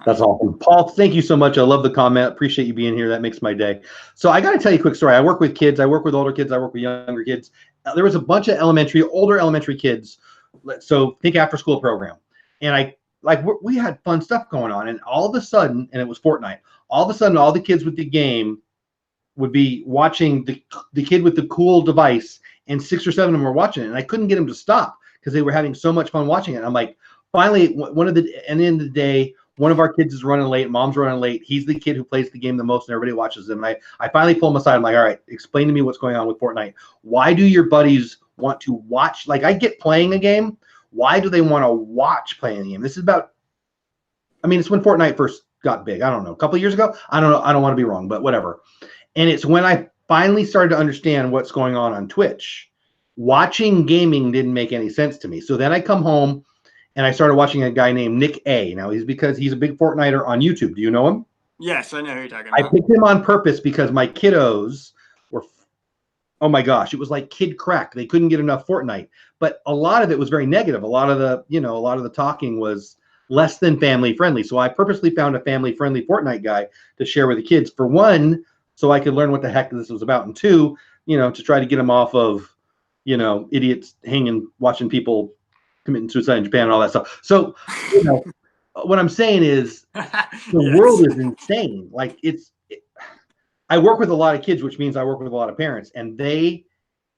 that's awesome. Paul, thank you so much. I love the comment. Appreciate you being here. That makes my day. So I got to tell you a quick story. I work with kids. I work with older kids. I work with younger kids. There was a bunch of older elementary kids. So think after school program. And we had fun stuff going on. And all of a sudden, and it was Fortnite, all of a sudden, all the kids with the game would be watching the kid with the cool device, and 6 or 7 of them were watching it, and I couldn't get them to stop because they were having so much fun watching it. And I'm like, finally, at the end of the day, one of our kids is running late, mom's running late. He's the kid who plays the game the most, and everybody watches him. And I finally pull him aside. I'm like, all right, explain to me what's going on with Fortnite. Why do your buddies want to watch? Like, I get playing a game. Why do they want to watch playing the game? This is about, it's when Fortnite first got big. I don't know, a couple of years ago. I don't know. I don't want to be wrong, but whatever. And it's when I finally started to understand what's going on Twitch. Watching gaming didn't make any sense to me. So then I come home and I started watching a guy named Nick A. Now he's a big Fortniter on YouTube. Do you know him? Yes, I know who you're talking I about. picked him on purpose because my kiddos were, oh my gosh, it was like kid crack. They couldn't get enough Fortnite. But a lot of it was very negative. A lot of the talking was less than family friendly. So I purposely found a family friendly Fortnite guy to share with the kids. For one, so I could learn what the heck this was about, and two, to try to get them off of, idiots hanging, watching people committing suicide in Japan and all that stuff. So, what I'm saying is the world is insane. Like I work with a lot of kids, which means I work with a lot of parents, and they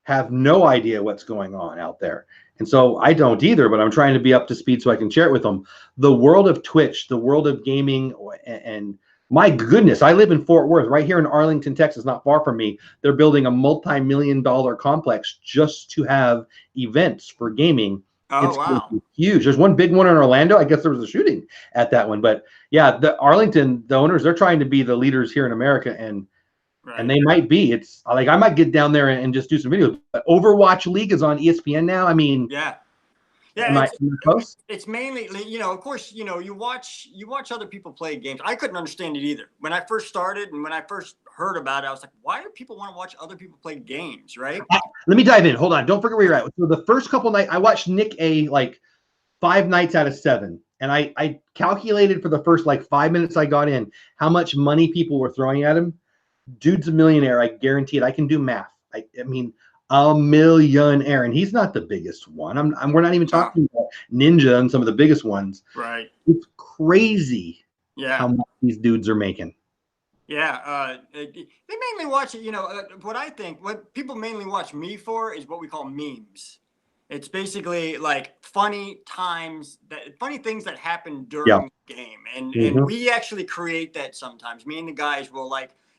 have no idea what's going on out there. And so I don't either, but I'm trying to be up to speed so I can share it with them. The world of Twitch, the world of gaming, and my goodness, I live in Fort Worth, right here in Arlington, Texas, not far from me. They're building a multi-million-dollar complex just to have events for gaming. Oh, it's wow. huge. There's one big one in Orlando. I guess there was a shooting at that one. But yeah, the Arlington, the owners, they're trying to be the leaders here in America, and they might be. It's like I might get down there and just do some videos. But Overwatch League is on ESPN now. I mean, yeah. It's mainly, of course, you watch other people play games. I couldn't understand it either. When I first started and when I first heard about it, I was like, why do people want to watch other people play games, right? Let me dive in. Hold on. Don't forget where you're at. So the first couple nights, I watched Nick A like 5 nights out of 7. And I calculated for the first like 5 minutes I got in how much money people were throwing at him. Dude's a millionaire. I guarantee it. I can do math. I mean, a millionaire, and he's not the biggest one. We're not even talking about Ninja and some of the biggest ones. Right. It's crazy. Yeah. How much these dudes are making. Yeah. They mainly watch it. What people mainly watch me for is what we call memes. It's basically like funny things that happen during the game, and we actually create that sometimes. Me and the guys will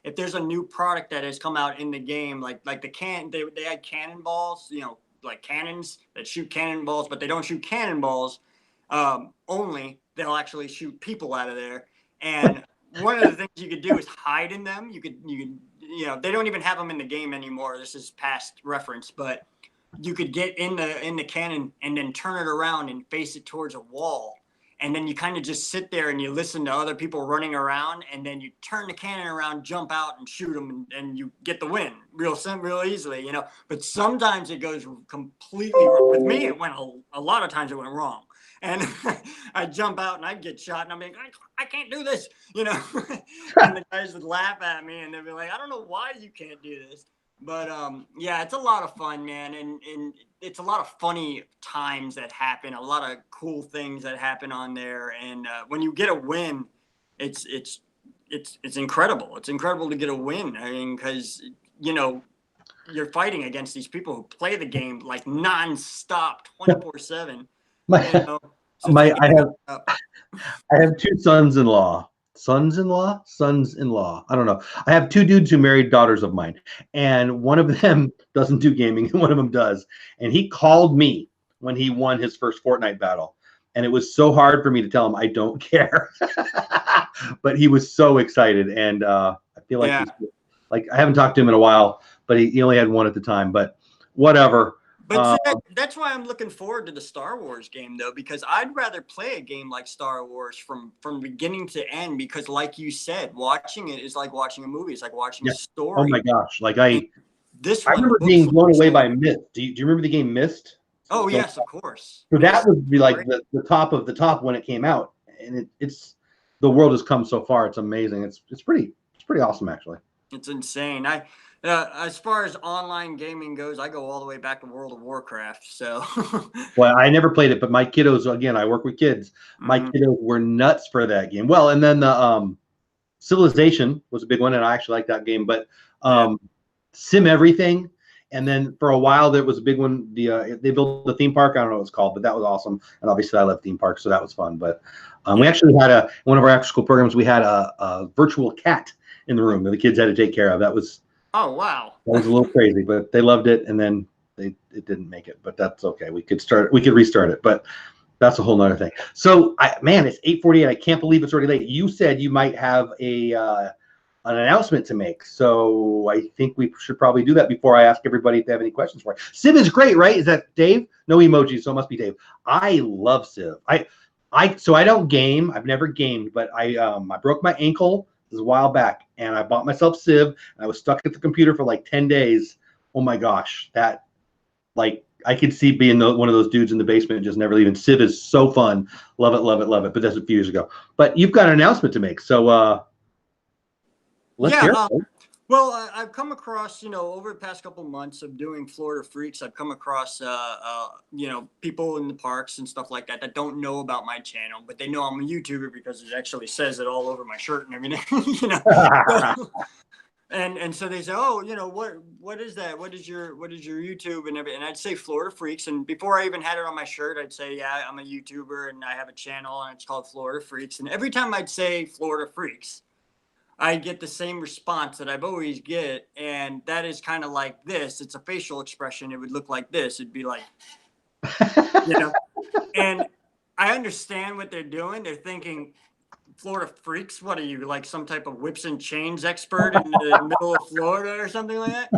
if there's a new product that has come out in the game, like they had cannonballs, like cannons that shoot cannonballs, but they don't shoot cannonballs. Only they'll actually shoot people out of there. And one of the things you could do is hide in them. You could, they don't even have them in the game anymore. This is past reference, but you could get in the cannon and then turn it around and face it towards a wall. And then you kind of just sit there and you listen to other people running around, and then you turn the cannon around, jump out and shoot them, and you get the win real easily, But sometimes it goes completely wrong. With me, it went a lot of times it went wrong. And I jump out and I get shot, and I'm like, I can't do this, And the guys would laugh at me, and they'd be like, I don't know why you can't do this. But yeah, it's a lot of fun, man, and it's a lot of funny times that happen, a lot of cool things that happen on there, and when you get a win, it's incredible. It's incredible to get a win. I mean, because you're fighting against these people who play the game like nonstop, 24/7. I have 2 sons-in-law. Sons-in-law? I don't know. I have 2 dudes who married daughters of mine, and one of them doesn't do gaming, and one of them does. And he called me when he won his first Fortnite battle, and it was so hard for me to tell him I don't care. But he was so excited, and I feel like I haven't talked to him in a while, but he only had one at the time. But whatever. But that's why I'm looking forward to the Star Wars game, though, because I'd rather play a game like Star Wars from beginning to end, because like you said, watching it is like watching a movie. It's like watching a story. Oh my gosh. I remember being blown away by Myst. Do you remember the game Myst? Oh, yes, of course. So that would be like the top of the top when it came out. And it's the world has come so far. It's amazing. It's pretty awesome, actually. It's insane. As far as online gaming goes, I go all the way back to World of Warcraft. So, well, I never played it, but my kiddos, again, I work with kids. My kiddos were nuts for that game. Well, and then the Civilization was a big one, and I actually like that game. But Sim Everything, and then for a while there was a big one. They built the theme park. I don't know what it's called, but that was awesome. And obviously, I love theme parks, so that was fun. But we actually had one of our after school programs. We had a virtual cat in the room that the kids had to take care of. That was. Oh, wow. That was a little crazy, but they loved it, and then it didn't make it, but that's okay. We could restart it, but that's a whole nother thing. So, man, it's 8:48. I can't believe it's already late. You said you might have a an announcement to make. So I think we should probably do that before I ask everybody if they have any questions for it. Civ is great, right? Is that Dave? No emojis, so it must be Dave. I love Civ. So I don't game. I've never gamed, but I broke my ankle this is a while back, and I bought myself Civ, and I was stuck at the computer for like 10 days. Oh my gosh, that like I could see being one of those dudes in the basement just never leaving. Civ is so fun. Love it, love it, love it. But that's a few years ago. But you've got an announcement to make, so let's hear it. Well, I've come across, over the past couple of months of doing Florida Freaks, I've come across, people in the parks and stuff like that don't know about my channel, but they know I'm a YouTuber because it actually says it all over my shirt and everything, And so they say, oh, what is that? What is your YouTube and everything? And I'd say Florida Freaks. And before I even had it on my shirt, I'd say, yeah, I'm a YouTuber and I have a channel and it's called Florida Freaks. And every time I'd say Florida Freaks, I get the same response that I've always get, and that is kind of like this. It's a facial expression. It would look like this. It'd be like, and I understand what they're doing. They're thinking, Florida Freaks, what are you, like some type of whips and chains expert in the middle of Florida or something like that?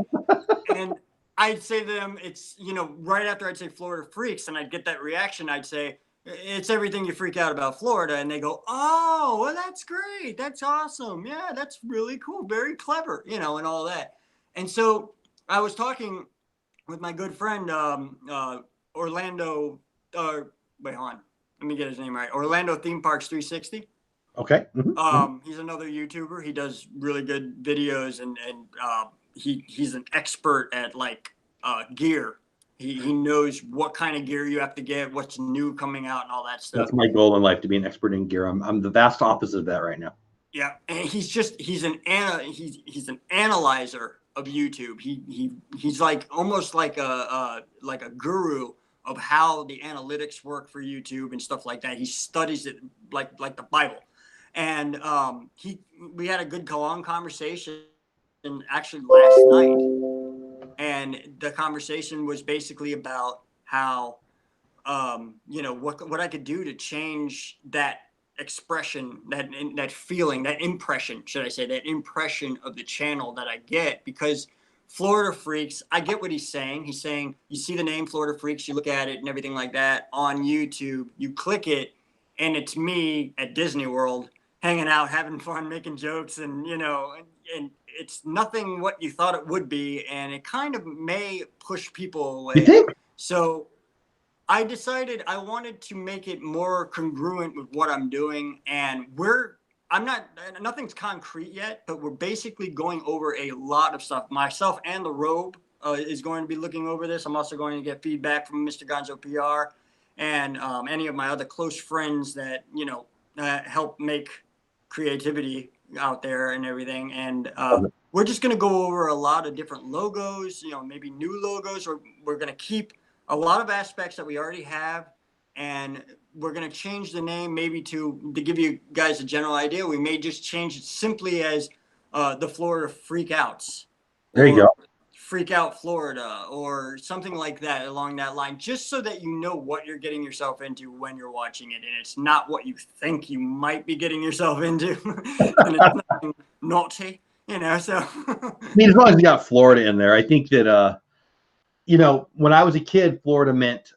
And I'd say to them, it's, right after I'd say Florida Freaks, and I'd get that reaction, I'd say, it's everything you freak out about Florida. And they go, oh, well, that's great. That's awesome. Yeah, that's really cool. Very clever, and all that. And so I was talking with my good friend, Orlando, wait, hold on. Let me get his name right. Orlando Theme Parks 360. Okay. He's another YouTuber. He does really good videos and he's an expert at gear. He knows what kind of gear you have to get, what's new coming out, and all that stuff. That's my goal in life, to be an expert in gear. I'm the vast opposite of that right now. Yeah, and he's an analyzer of YouTube. He's like almost like a guru of how the analytics work for YouTube and stuff like that. He studies it like the Bible, and we had a good long conversation, actually last night. And the conversation was basically about how, what I could do to change that expression, that feeling, that impression, should I say, that impression of the channel that I get. Because Florida Freaks, I get what he's saying. He's saying, you see the name Florida Freaks, you look at it and everything like that on YouTube, you click it, and it's me at Disney World hanging out, having fun, making jokes, and, and it's nothing what you thought it would be, and it kind of may push people away. You think? So I decided I wanted to make it more congruent with what I'm doing, and nothing's concrete yet, but we're basically going over a lot of stuff. Myself and the Robe is going to be looking over this. I'm also going to get feedback from Mr. Gonzo PR and any of my other close friends that, help make creativity out there and everything. And we're just going to go over a lot of different logos, maybe new logos, or we're going to keep a lot of aspects that we already have. And we're going to change the name maybe to give you guys a general idea. We may just change it simply as the Florida Freakouts. There you go. FreakOut Florida or something like that along that line, just so that you know what you're getting yourself into when you're watching it, and it's not what you think you might be getting yourself into. And it's nothing naughty, so I mean, as long as you got Florida in there, I think that when I was a kid, Florida meant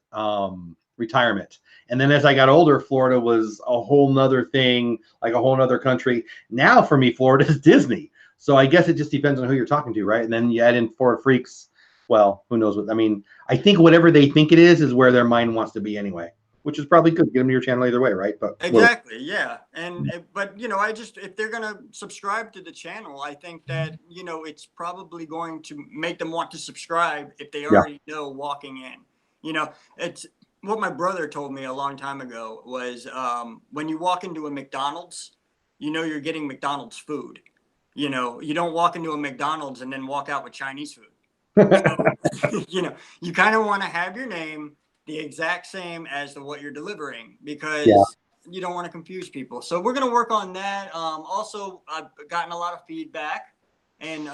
retirement. And then as I got older, Florida was a whole nother thing, like a whole nother country. Now for me, Florida is Disney. So I guess it just depends on who you're talking to, right? And then you add in Florida Freaks. Well, who knows what? I mean, I think whatever they think it is where their mind wants to be anyway, which is probably good. Get them to your channel either way, right? But exactly, yeah. But if they're gonna subscribe to the channel, I think that it's probably going to make them want to subscribe if they already know walking in. It's what my brother told me a long time ago was when you walk into a McDonald's, you're getting McDonald's food. You don't walk into a McDonald's and then walk out with Chinese food. So, you kind of want to have your name the exact same as what you're delivering, because you don't want to confuse people. So we're going to work on that. Also, I've gotten a lot of feedback and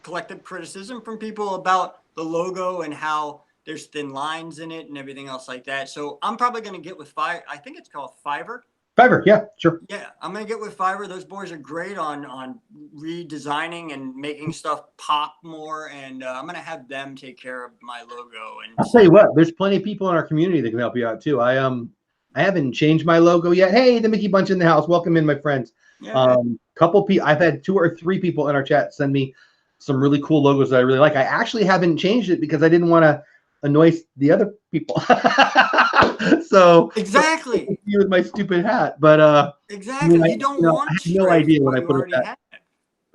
collective criticism from people about the logo and how there's thin lines in it and everything else like that. So I'm probably going to get with I think it's called Fiverr. Fiverr, yeah, sure. Yeah, I'm gonna get with Fiverr. Those boys are great on redesigning and making stuff pop more, and I'm gonna have them take care of my logo. And I'll tell you what, there's plenty of people in our community that can help you out too. I haven't changed my logo yet. Hey, the Mickey Bunch in the house. Welcome in, my friends. yeah, Couple people, I've had 2 or 3 people in our chat send me some really cool logos that I really like. I actually haven't changed it because I didn't want to annoy the other people. So exactly. you with my stupid hat, but Exactly. You don't I want had to no stray idea from when what I you put it already that. have.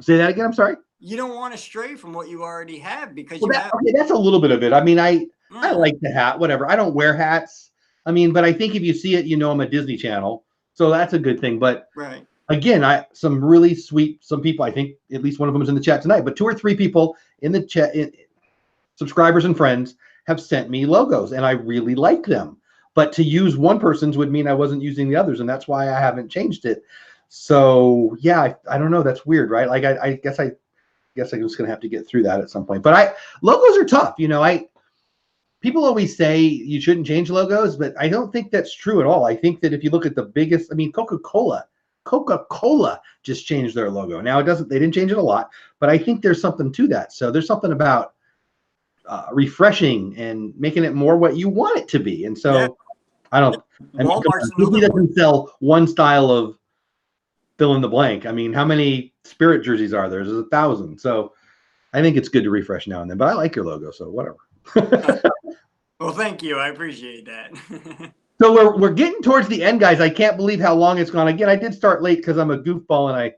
Say that again. I'm sorry. You don't want to stray from what you already have because Well, you have. okay, that's a little bit of it. I mean, I Yeah, like the hat, whatever. I don't wear hats. I mean, but I think if you see it, you know I'm a Disney Channel, so that's a good thing. But right. again, some really sweet, some people, I think at least one of them is in the chat tonight, but 2 or 3 people in the chat, subscribers and friends, have sent me logos, and I really like them. But to use one person's would mean I wasn't using the others, and that's why I haven't changed it. So yeah, I don't know. That's weird, right? Like I guess I'm just gonna have to get through that at some point. But logos are tough. People always say you shouldn't change logos, but I don't think that's true at all. I think that if you look at the biggest, I mean, Coca-Cola just changed their logo. Now they didn't change it a lot, but I think there's something to that. So there's something about refreshing and making it more what you want it to be. And so Yeah. I don't, I mean, Walmart's Disney another one. doesn't sell one style of fill in the blank. I mean, how many Spirit jerseys are there? There's 1,000. So I think it's good to refresh now and then, but I like your logo, so whatever. Well, thank you. I appreciate that. So we're getting towards the end, guys. I can't believe how long it's gone. Again, I did start late because I'm a goofball and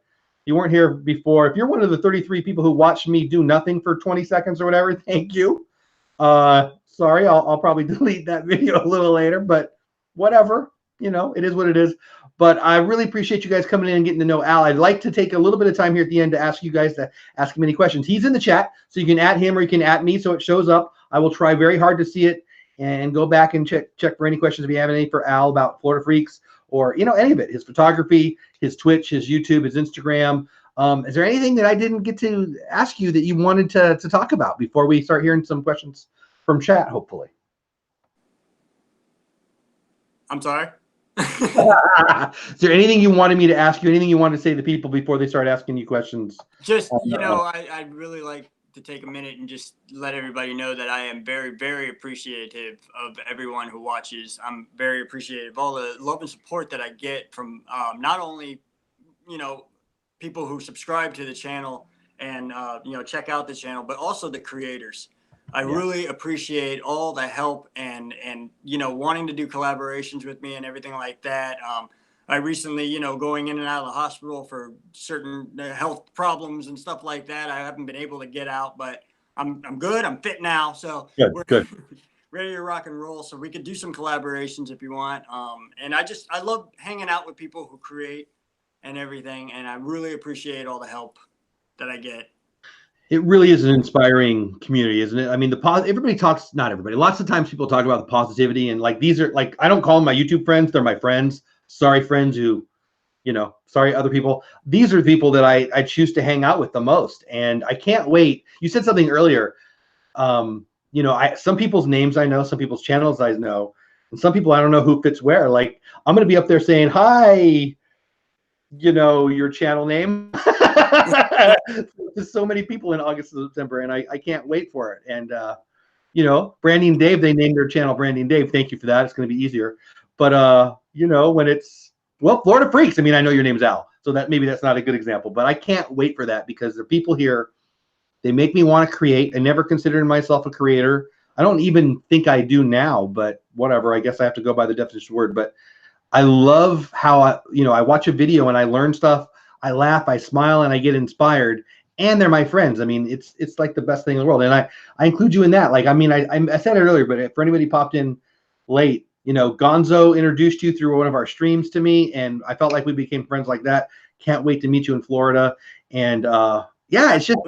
you weren't here before. If you're one of the 33 people who watched me do nothing for 20 seconds or whatever, thank you. Sorry, I'll probably delete that video a little later, but whatever. It is what it is. But I really appreciate you guys coming in and getting to know Al. I'd like to take a little bit of time here at the end to ask you guys to ask him any questions. He's in the chat, so you can add him or you can add me so it shows up. I will try very hard to see it and go back and check for any questions if you have any for Al about Florida Freaks or any of it, his photography, his Twitch, his YouTube, his Instagram. Is there anything that I didn't get to ask you that you wanted to talk about before we start hearing some questions from chat, hopefully? I'm sorry. Is there anything you wanted me to ask you? Anything you wanted to say to people before they start asking you questions? Just, I'd really like to take a minute and just let everybody know that I am very, very appreciative of everyone who watches. I'm very appreciative of all the love and support that I get from not only, people who subscribe to the channel and, check out the channel, but also the creators. I really appreciate all the help and wanting to do collaborations with me and everything like that. I recently, going in and out of the hospital for certain health problems and stuff like that. I haven't been able to get out, but I'm good. I'm fit now, so we're good. ready to rock and roll. So we could do some collaborations if you want. And I love hanging out with people who create and everything, and I really appreciate all the help that I get. It really is an inspiring community, isn't it? I mean, everybody talks, not everybody. Lots of times people talk about the positivity and these are I don't call them my YouTube friends. They're my friends. Sorry, friends who, sorry, other people. These are people that I choose to hang out with the most. And I can't wait. You said something earlier. Some people's names I know, some people's channels I know, and some people I don't know who fits where. Like, I'm going to be up there saying, hi, your channel name. There's so many people in August and September, and I can't wait for it. And Branding Dave, they named their channel Branding Dave. Thank you for that. It's going to be easier. But when it's Florida Freaks, I mean, I know your name's Al, so that's not a good example, but I can't wait for that because the people here, they make me want to create. I never considered myself a creator. I don't even think I do now, but whatever. I guess I have to go by the definition of the word. But I love how I watch a video and I learn stuff. I laugh, I smile, and I get inspired. And they're my friends. I mean, it's like the best thing in the world. And I include you in that. Like, I mean, I said it earlier, but for anybody popped in late, Gonzo introduced you through one of our streams to me, and I felt like we became friends like that. Can't wait to meet you in Florida. And it's just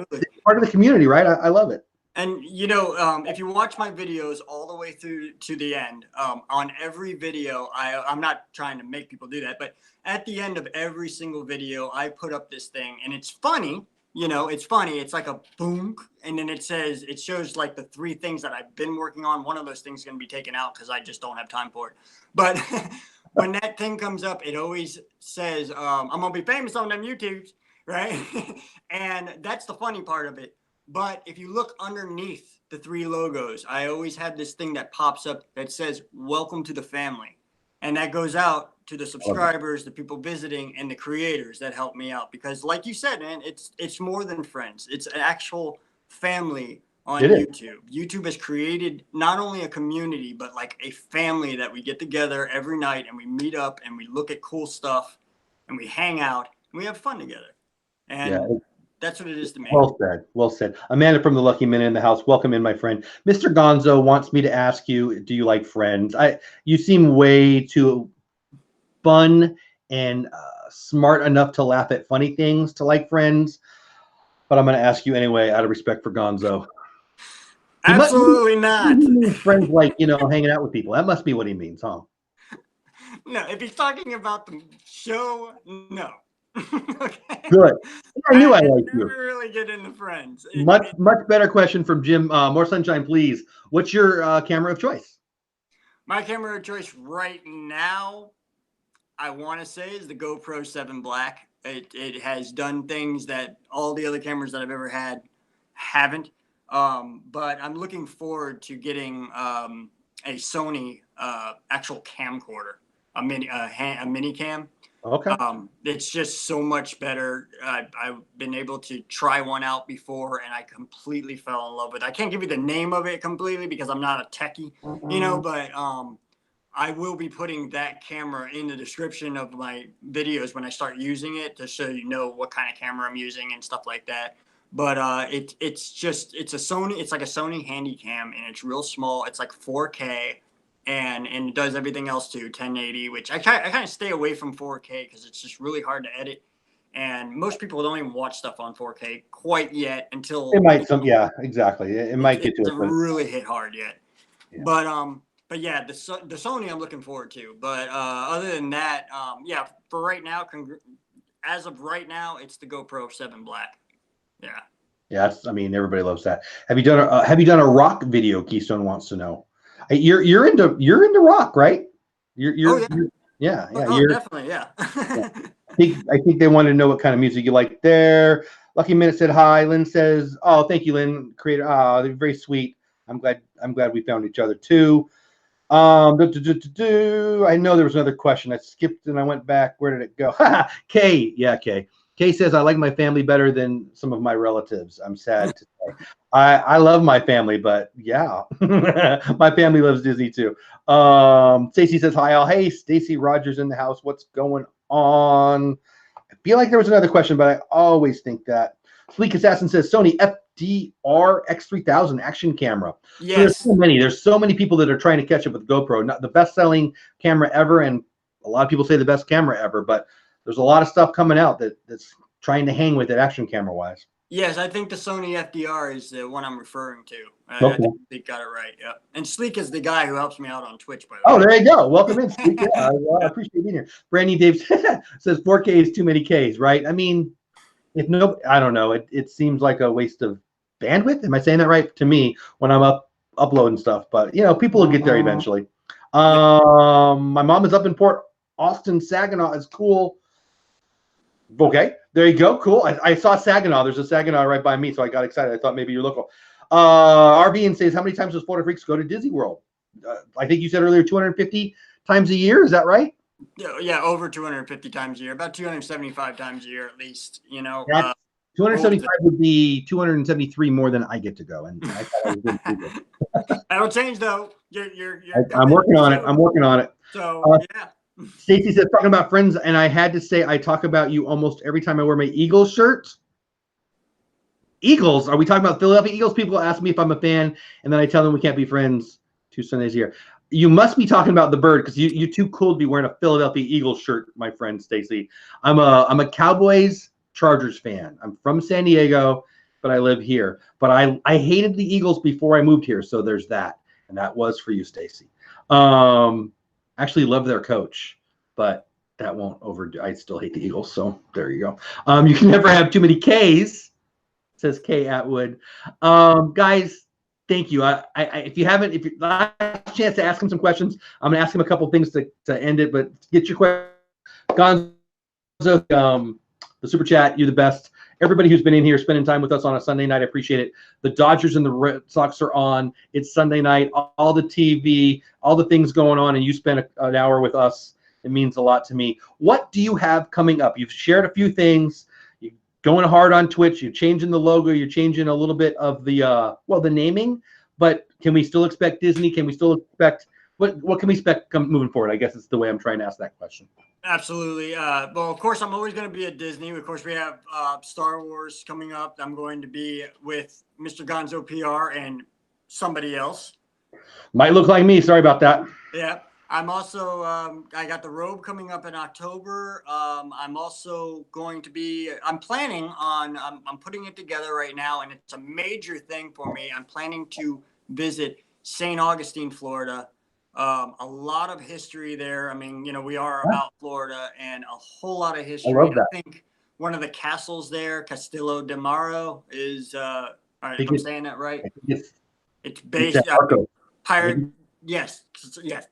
part of the community, right? I love it. And if you watch my videos all the way through to the end, on every video, I'm not trying to make people do that, but at the end of every single video, I put up this thing, and it's funny. It's funny. It's like a boom, and then it shows like the 3 things that I've been working on. One of those things is going to be taken out because I just don't have time for it. But when that thing comes up, it always says, I'm going to be famous on them YouTubes, right? And that's the funny part of it. But if you look underneath the 3 logos, I always have this thing that pops up that says, welcome to the family. And that goes out to the subscribers, the people visiting, and the creators that help me out. Because like you said, man, it's more than friends. It's an actual family on YouTube. YouTube has created not only a community, but like a family that we get together every night and we meet up and we look at cool stuff and we hang out and we have fun together. And that's what it is to me. Well said. Well said. Amanda from the Lucky Minute in the house. Welcome in, my friend. Mr. Gonzo wants me to ask you, do you like Friends? You seem way too fun and smart enough to laugh at funny things to like Friends. But I'm going to ask you anyway, out of respect for Gonzo. Absolutely not. Friends like, hanging out with people. That must be what he means, huh? No, if he's talking about the show, no. Okay. Good. I knew I liked you. Never really get into Friends. Much better question from Jim. More sunshine, please. What's your camera of choice? My camera of choice right now, I want to say, is the GoPro 7 Black. It has done things that all the other cameras that I've ever had haven't. But I'm looking forward to getting a Sony actual camcorder, a mini cam. Okay. It's just so much better. I've been able to try one out before, and I completely fell in love with it. I can't give you the name of it completely because I'm not a techie, but I will be putting that camera in the description of my videos when I start using it to show what kind of camera I'm using and stuff like that. But it's a Sony. It's like a Sony Handycam, and it's real small. It's like 4K. And it does everything else too, 1080, which I kind of stay away from 4K because it's just really hard to edit. And most people don't even watch stuff on 4K quite yet until it might. Yeah, exactly. It might get to it. Really hit hard yet. Yeah. But yeah, the Sony I'm looking forward to. But other than that, for right now, as of right now, it's the GoPro 7 Black. Yeah. Yes, I mean everybody loves that. Have you done a rock video? Keystone wants to know. You're into rock, right? You're Definitely, yeah. I think they wanted to know what kind of music you like there. Lucky Minute said hi. Lynn says, "Oh, thank you, Lynn. Creator, they're very sweet. I'm glad we found each other too." I know there was another question. I skipped and I went back. Where did it go? Kay. Yeah, Kay. Kay says, I like my family better than some of my relatives. I'm sad to say. I love my family, but yeah, my family loves Disney too. Stacy says, hi, all. Hey, Stacy Rogers in the house. What's going on? I feel like there was another question, but I always think that. Sleek Assassin says, Sony FDR X3000 action camera. Yes. So there's so many people that are trying to catch up with GoPro. Not the best-selling camera ever, and a lot of people say the best camera ever, but there's a lot of stuff coming out that's trying to hang with it action camera wise. Yes, I think the Sony FDR is the one I'm referring to. Okay. I think Sleek got it right. Yeah, and Sleek is the guy who helps me out on Twitch, by the way. Oh, there you go. Welcome in, Sleek. Yeah, I appreciate being here. Brandy Dave says 4K is too many Ks, right? I mean, I don't know. It seems like a waste of bandwidth. Am I saying that right? To me, when I'm uploading stuff, but people will get there eventually. My mom is up in Port Austin. Saginaw is cool. Okay, there you go. Cool. I saw Saginaw. There's a Saginaw right by me, so I got excited. I thought maybe you're local. RB says, how many times does Florida Freaks go to Disney World? I think you said earlier 250 times a year. Is that right? Yeah, over 250 times a year. About 275 times a year at least. 275 would be 273 more than I get to go, and I thought I was good. That'll change though. I'm working on it. I'm working on it. So yeah. Stacy says, talking about Friends, and I had to say I talk about you almost every time I wear my Eagles shirt. Eagles? Are we talking about Philadelphia Eagles? People ask me if I'm a fan, and then I tell them we can't be friends 2 Sundays a year. You must be talking about the bird because you're too cool to be wearing a Philadelphia Eagles shirt, my friend Stacy. I'm a Cowboys Chargers fan. I'm from San Diego, but I live here. But I hated the Eagles before I moved here, so there's that. And that was for you, Stacy. Actually love their coach, but that won't overdo. I still hate the Eagles, so there you go. You can never have too many Ks, says Kay Atwood. Guys, thank you. If you haven't, if you last chance to ask him some questions, I'm gonna ask him a couple things to end it. But get your question, Gonzo, the super chat. You're the best. Everybody who's been in here spending time with us on a Sunday night, I appreciate it. The Dodgers and the Red Sox are on. It's Sunday night. All the TV, all the things going on, and you spent an hour with us. It means a lot to me. What do you have coming up? You've shared a few things. You're going hard on Twitch. You're changing the logo. You're changing a little bit of the the naming. But can we still expect Disney? Can we still expect what can we expect moving forward? I guess it's the way I'm trying to ask that question. Absolutely. Well, of course, I'm always going to be at Disney. Of course, we have Star Wars coming up. I'm going to be with Mr. Gonzo PR and somebody else. Might look like me. Sorry about that. Yeah. I'm also, I got the robe coming up in October. I'm also going to be, I'm planning on, I'm putting it together right now, and it's a major thing for me. I'm planning to visit St. Augustine, Florida. A lot of history there. I mean, we are about Florida, and a whole lot of history. I love that. I think one of the castles there, Castillo de Maro, is, all right, if I'm saying that right. It's based on pirate. Yes,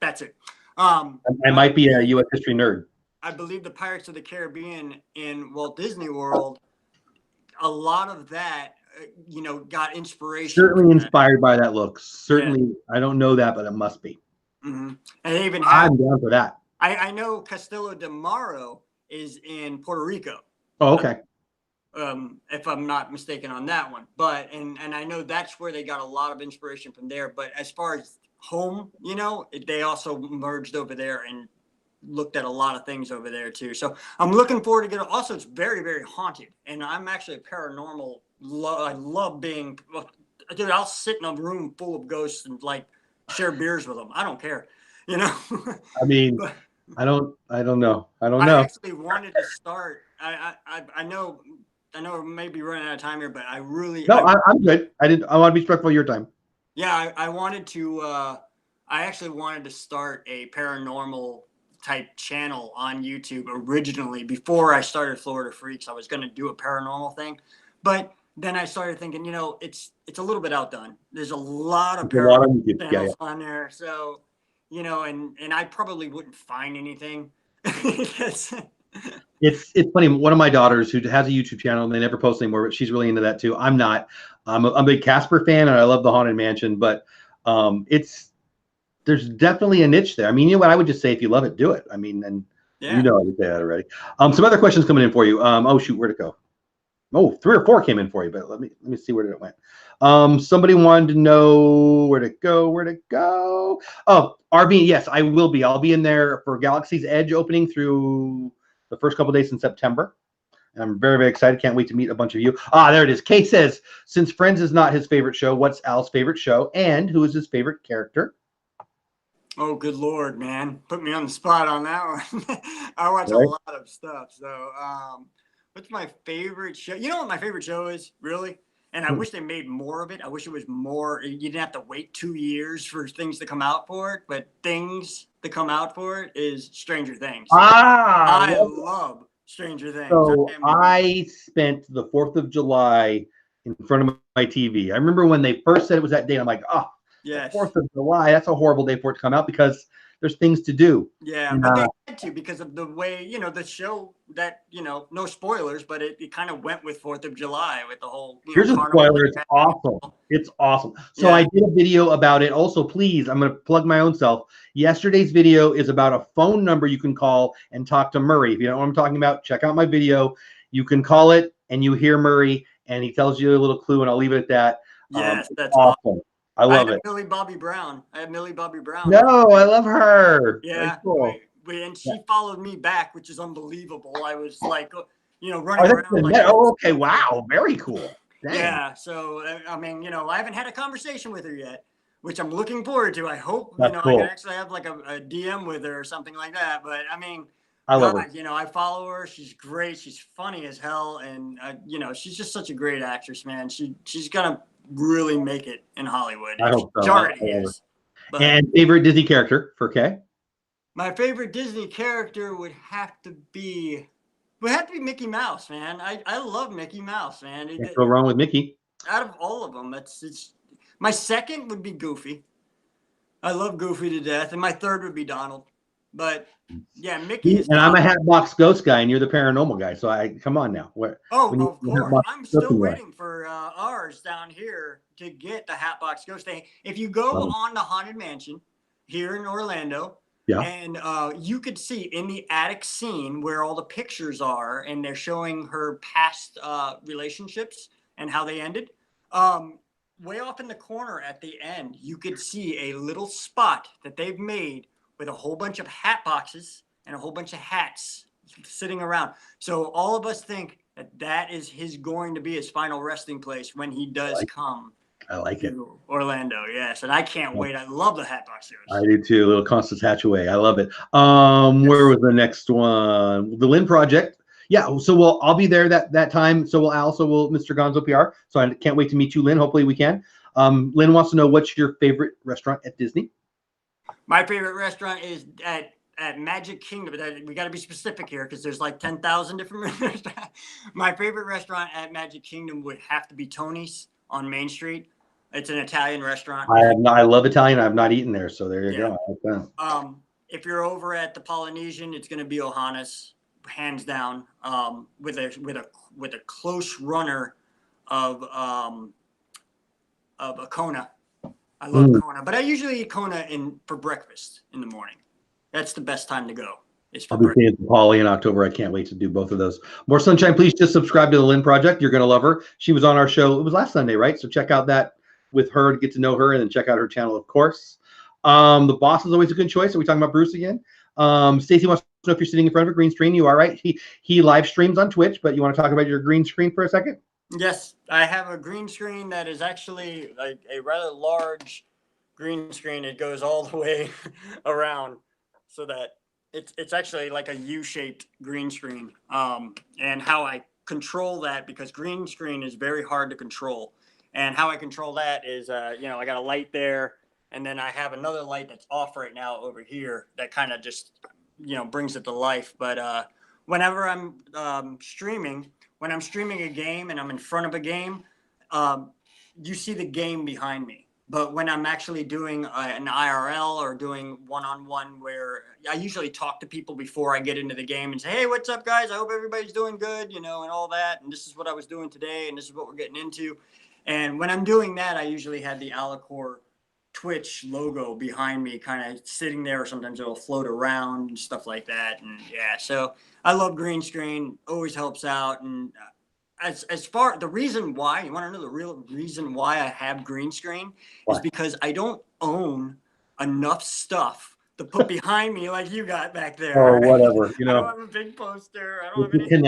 that's it. I might be a U.S. history nerd. I believe the Pirates of the Caribbean in Walt Disney World, a lot of that, got inspiration. Certainly inspired by that look. Certainly, yeah. I don't know that, but it must be. Mm-hmm. And they even have, I'm down for that. I know Castillo de Maro is in Puerto Rico. Oh, okay. If I'm not mistaken on that one, but and I know that's where they got a lot of inspiration from there. But as far as home, they also merged over there and looked at a lot of things over there too. So I'm looking forward to getting. Also, it's very, very haunted, and I'm actually a paranormal. I love being. Dude, I'll sit in a room full of ghosts and share beers with them. I don't care, I mean, but, I don't know. I actually wanted to start. I know we may be running out of time here, but I'm good. I want to be respectful of your time. Yeah, I wanted to. I actually wanted to start a paranormal type channel on YouTube originally before I started Florida Freaks. I was going to do a paranormal thing, but then I started thinking, it's a little bit outdone. There's a lot of paranormal channels on there, so and I probably wouldn't find anything. It's funny. One of my daughters who has a YouTube channel and they never post anymore, but she's really into that too. I'm not. I'm a big Casper fan and I love the Haunted Mansion, but there's definitely a niche there. I mean, what I would just say, if you love it, do it. I mean, and I would say that already. Some other questions coming in for you. Oh shoot, where'd it go? Oh, 3 or 4 came in for you, but let me see where it went. Somebody wanted to know where'd it go. Oh, RV, yes, I will be. I'll be in there for Galaxy's Edge opening through the first couple of days in September. And I'm very, very excited. Can't wait to meet a bunch of you. There it is. Kay says, since Friends is not his favorite show, what's Al's favorite show? And who is his favorite character? Oh, good Lord, man. Put me on the spot on that one. I watch a lot of stuff. So what's my favorite show? You know what my favorite show is, really? And I wish they made more of it. I wish it was more. You didn't have to wait 2 years for things to come out for it. But things to come out for it is Stranger Things. I love Stranger Things. So I spent the 4th of July in front of my TV. I remember when they first said it was that day. I'm like, yes. 4th of July. That's a horrible day for it to come out because there's things to do. Yeah, but they had to because of the way, the show that, no spoilers, but it kind of went with 4th of July with the whole. Here's a spoiler. It's awesome. It's awesome. So I did a video about it. Also, please, I'm going to plug my own self. Yesterday's video is about a phone number you can call and talk to Murray. If you don't know what I'm talking about, check out my video. You can call it and you hear Murray and he tells you a little clue, and I'll leave it at that. Yes, that's awesome. I love it. Millie Bobby Brown. I had Millie Bobby Brown. No, I love her. Yeah. Cool. And she followed me back, which is unbelievable. I was running around. Okay. Wow. Very cool. Dang. Yeah. So, I mean, I haven't had a conversation with her yet, which I'm looking forward to. I hope, I can actually have a DM with her or something like that. But I mean, I love her. I follow her. She's great. She's funny as hell. And, she's just such a great actress, man. She's going to really make it in Hollywood. I hope so. She already is. But and favorite Disney character for Kay? My favorite Disney character would have to be Mickey Mouse, man. I love Mickey Mouse, man. Can't go wrong with Mickey. Out of all of them, it's My second would be Goofy. I love Goofy to death, and my third would be Donald. But yeah, Mickey is. And I'm a Hatbox Ghost guy, and you're the paranormal guy. So come on now. Oh, of course. I'm still waiting for ours down here to get the Hatbox Ghost thing. If you go on the Haunted Mansion here in Orlando, and you could see in the attic scene where all the pictures are, and they're showing her past relationships and how they ended. Way off in the corner at the end, you could see a little spot that they've made with a whole bunch of hat boxes and a whole bunch of hats sitting around. So all of us think that is going to be his final resting place when he does come. I like it. Orlando, yes. And I can't wait. I love the Hatbox Ghost. I do too. A little Constance Hatchaway. I love it. Where was the next one? The Lynn Project. Yeah, so I'll be there that time. So will Al. So will Mr. Gonzo PR. So I can't wait to meet you, Lynn. Hopefully we can. Lynn wants to know, what's your favorite restaurant at Disney? My favorite restaurant is at Magic Kingdom. We got to be specific here because there's like 10,000 different restaurants. My favorite restaurant at Magic Kingdom would have to be Tony's on Main Street. It's an Italian restaurant. I love Italian. I've not eaten there, so there you go. If you're over at the Polynesian, it's going to be Ohana's, hands down. With a close runner of a Kona. I love Kona, but I usually eat Kona for breakfast in the morning. That's the best time to go. I'll be seeing Polly in October. I can't wait to do both of those. More Sunshine, please just subscribe to the Lynn Project. You're going to love her. She was on our show. It was last Sunday, right? So check out that with her to get to know her, and then check out her channel, of course. The Boss is always a good choice. Are we talking about Bruce again? Stacy wants to know if you're sitting in front of a green screen. You are, right? He live streams on Twitch, but you want to talk about your green screen for a second? Yes, I have a green screen that is actually like a rather large green screen. It goes all the way around so that it's actually like a U-shaped green screen. And how I control that, because green screen is very hard to control. And how I control that is, I got a light there, and then I have another light that's off right now over here that kind of just, brings it to life. But whenever I'm streaming, when I'm streaming a game and I'm in front of a game, you see the game behind me. But when I'm actually doing an IRL or doing one-on-one, where I usually talk to people before I get into the game and say, hey, what's up, guys? I hope everybody's doing good, and all that. And this is what I was doing today, and this is what we're getting into. And when I'm doing that, I usually have the Alicorp Twitch logo behind me, kind of sitting there, or sometimes it'll float around and stuff like that. And yeah, so I love green screen, always helps out. And as far the reason why, you want to know the real reason why I have green screen is because I don't own enough stuff to put behind me like you got back there. Or whatever, I don't have a big poster. I don't have anything.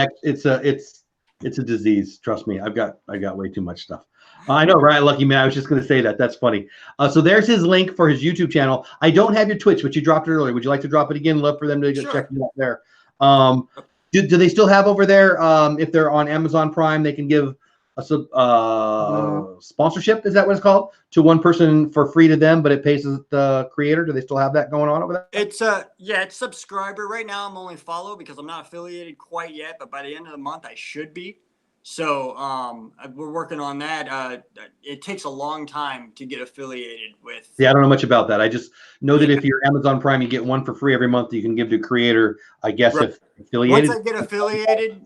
It's a disease. Trust me. I got way too much stuff. I know, right? Lucky man. I was just going to say that. That's funny. So there's his link for his YouTube channel. I don't have your Twitch, but you dropped it earlier. Would you like to drop it again? Love for them to just check you out there. Do they still have over there? If they're on Amazon Prime, they can give a sponsorship. Is that what it's called? To one person for free to them, but it pays the creator. Do they still have that going on over there? It's it's subscriber. Right now I'm only follow because I'm not affiliated quite yet, but by the end of the month I should be. So we're working on that. It takes a long time to get affiliated with. Yeah, I don't know much about that. I just know that if you're Amazon Prime, you get one for free every month. You can give to creator, I guess, right. If affiliated. Once I get affiliated,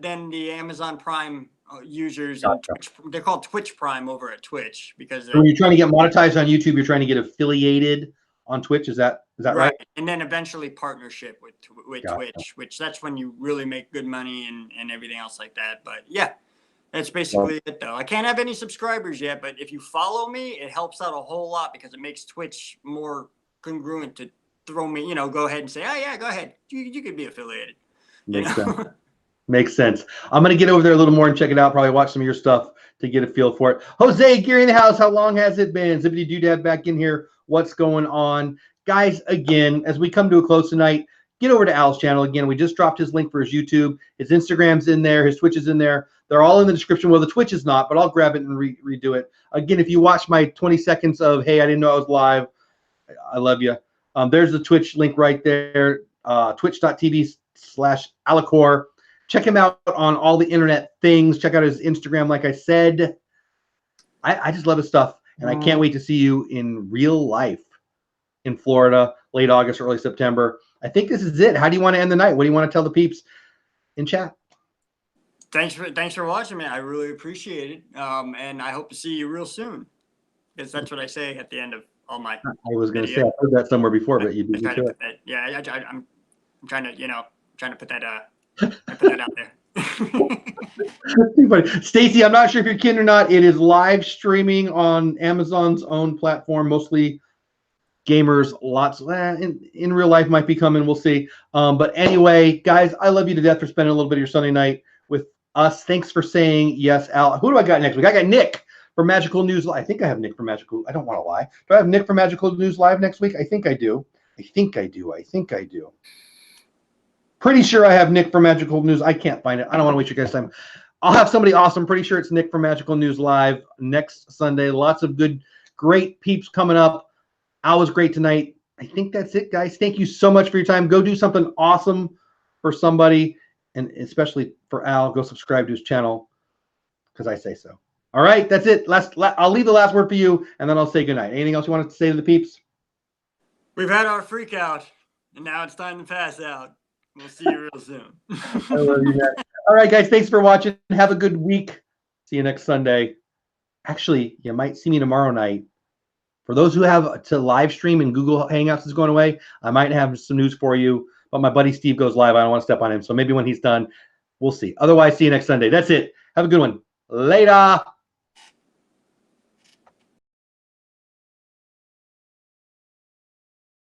then the Amazon Prime users, and Twitch, they're called Twitch Prime over at Twitch, because so when you're trying to get monetized on YouTube, you're trying to get affiliated on Twitch. Is that right? And then eventually partnership with Twitch, which that's when you really make good money and everything else like that. But yeah, that's basically it though. I can't have any subscribers yet, but if you follow me, it helps out a whole lot, because it makes Twitch more congruent to throw me, go ahead and say, oh yeah, go ahead. You could be affiliated. Makes sense. Makes sense. I'm going to get over there a little more and check it out. Probably watch some of your stuff to get a feel for it. Jose, Geary in the house. How long has it been? Zippity Doodad back in here. What's going on? Guys, again, as we come to a close tonight, get over to Al's channel. Again, we just dropped his link for his YouTube. His Instagram's in there. His Twitch is in there. They're all in the description. Well, the Twitch is not, but I'll grab it and redo it. Again, if you watch my 20 seconds of, hey, I didn't know I was live, I love you. There's the Twitch link right there, twitch.tv/Alicorp. Check him out on all the internet things. Check out his Instagram, like I said. I just love his stuff. And I can't wait to see you in real life in Florida, late August, early September. I think this is it. How do you want to end the night? What do you want to tell the peeps in chat? Thanks for watching, man. I really appreciate it. And I hope to see you real soon. Because that's what I say at the end of all my I was going to say, I've heard that somewhere before, but you beat me to it. I'm trying to, trying to put that out there. Stacy, I'm not sure if you're kidding or not. It is live streaming on Amazon's own platform, mostly gamers. Lots in real life might be coming. We'll see. But anyway, guys, I love you to death for spending a little bit of your Sunday night with us. Thanks for saying yes, Al. Who do I got next week? I got Nick for Magical News Live. I think I have Nick for Magical. I don't want to lie. Do I have Nick for Magical News Live next week? I think I do. I think I do. Pretty sure I have Nick for Magical News. I can't find it. I don't want to waste your guys' time. I'll have somebody awesome. Pretty sure it's Nick for Magical News Live next Sunday. Lots of good, great peeps coming up. Al was great tonight. I think that's it, guys. Thank you so much for your time. Go do something awesome for somebody, and especially for Al. Go subscribe to his channel because I say so. All right, that's it. I'll leave the last word for you, and then I'll say goodnight. Anything else you wanted to say to the peeps? We've had our freak out, and now it's time to pass out. We'll see you real soon. I love you, man. All right, guys. Thanks for watching. Have a good week. See you next Sunday. Actually, you might see me tomorrow night. For those who have to live stream and Google Hangouts is going away, I might have some news for you. But my buddy Steve goes live. I don't want to step on him. So maybe when he's done, we'll see. Otherwise, see you next Sunday. That's it. Have a good one. Later.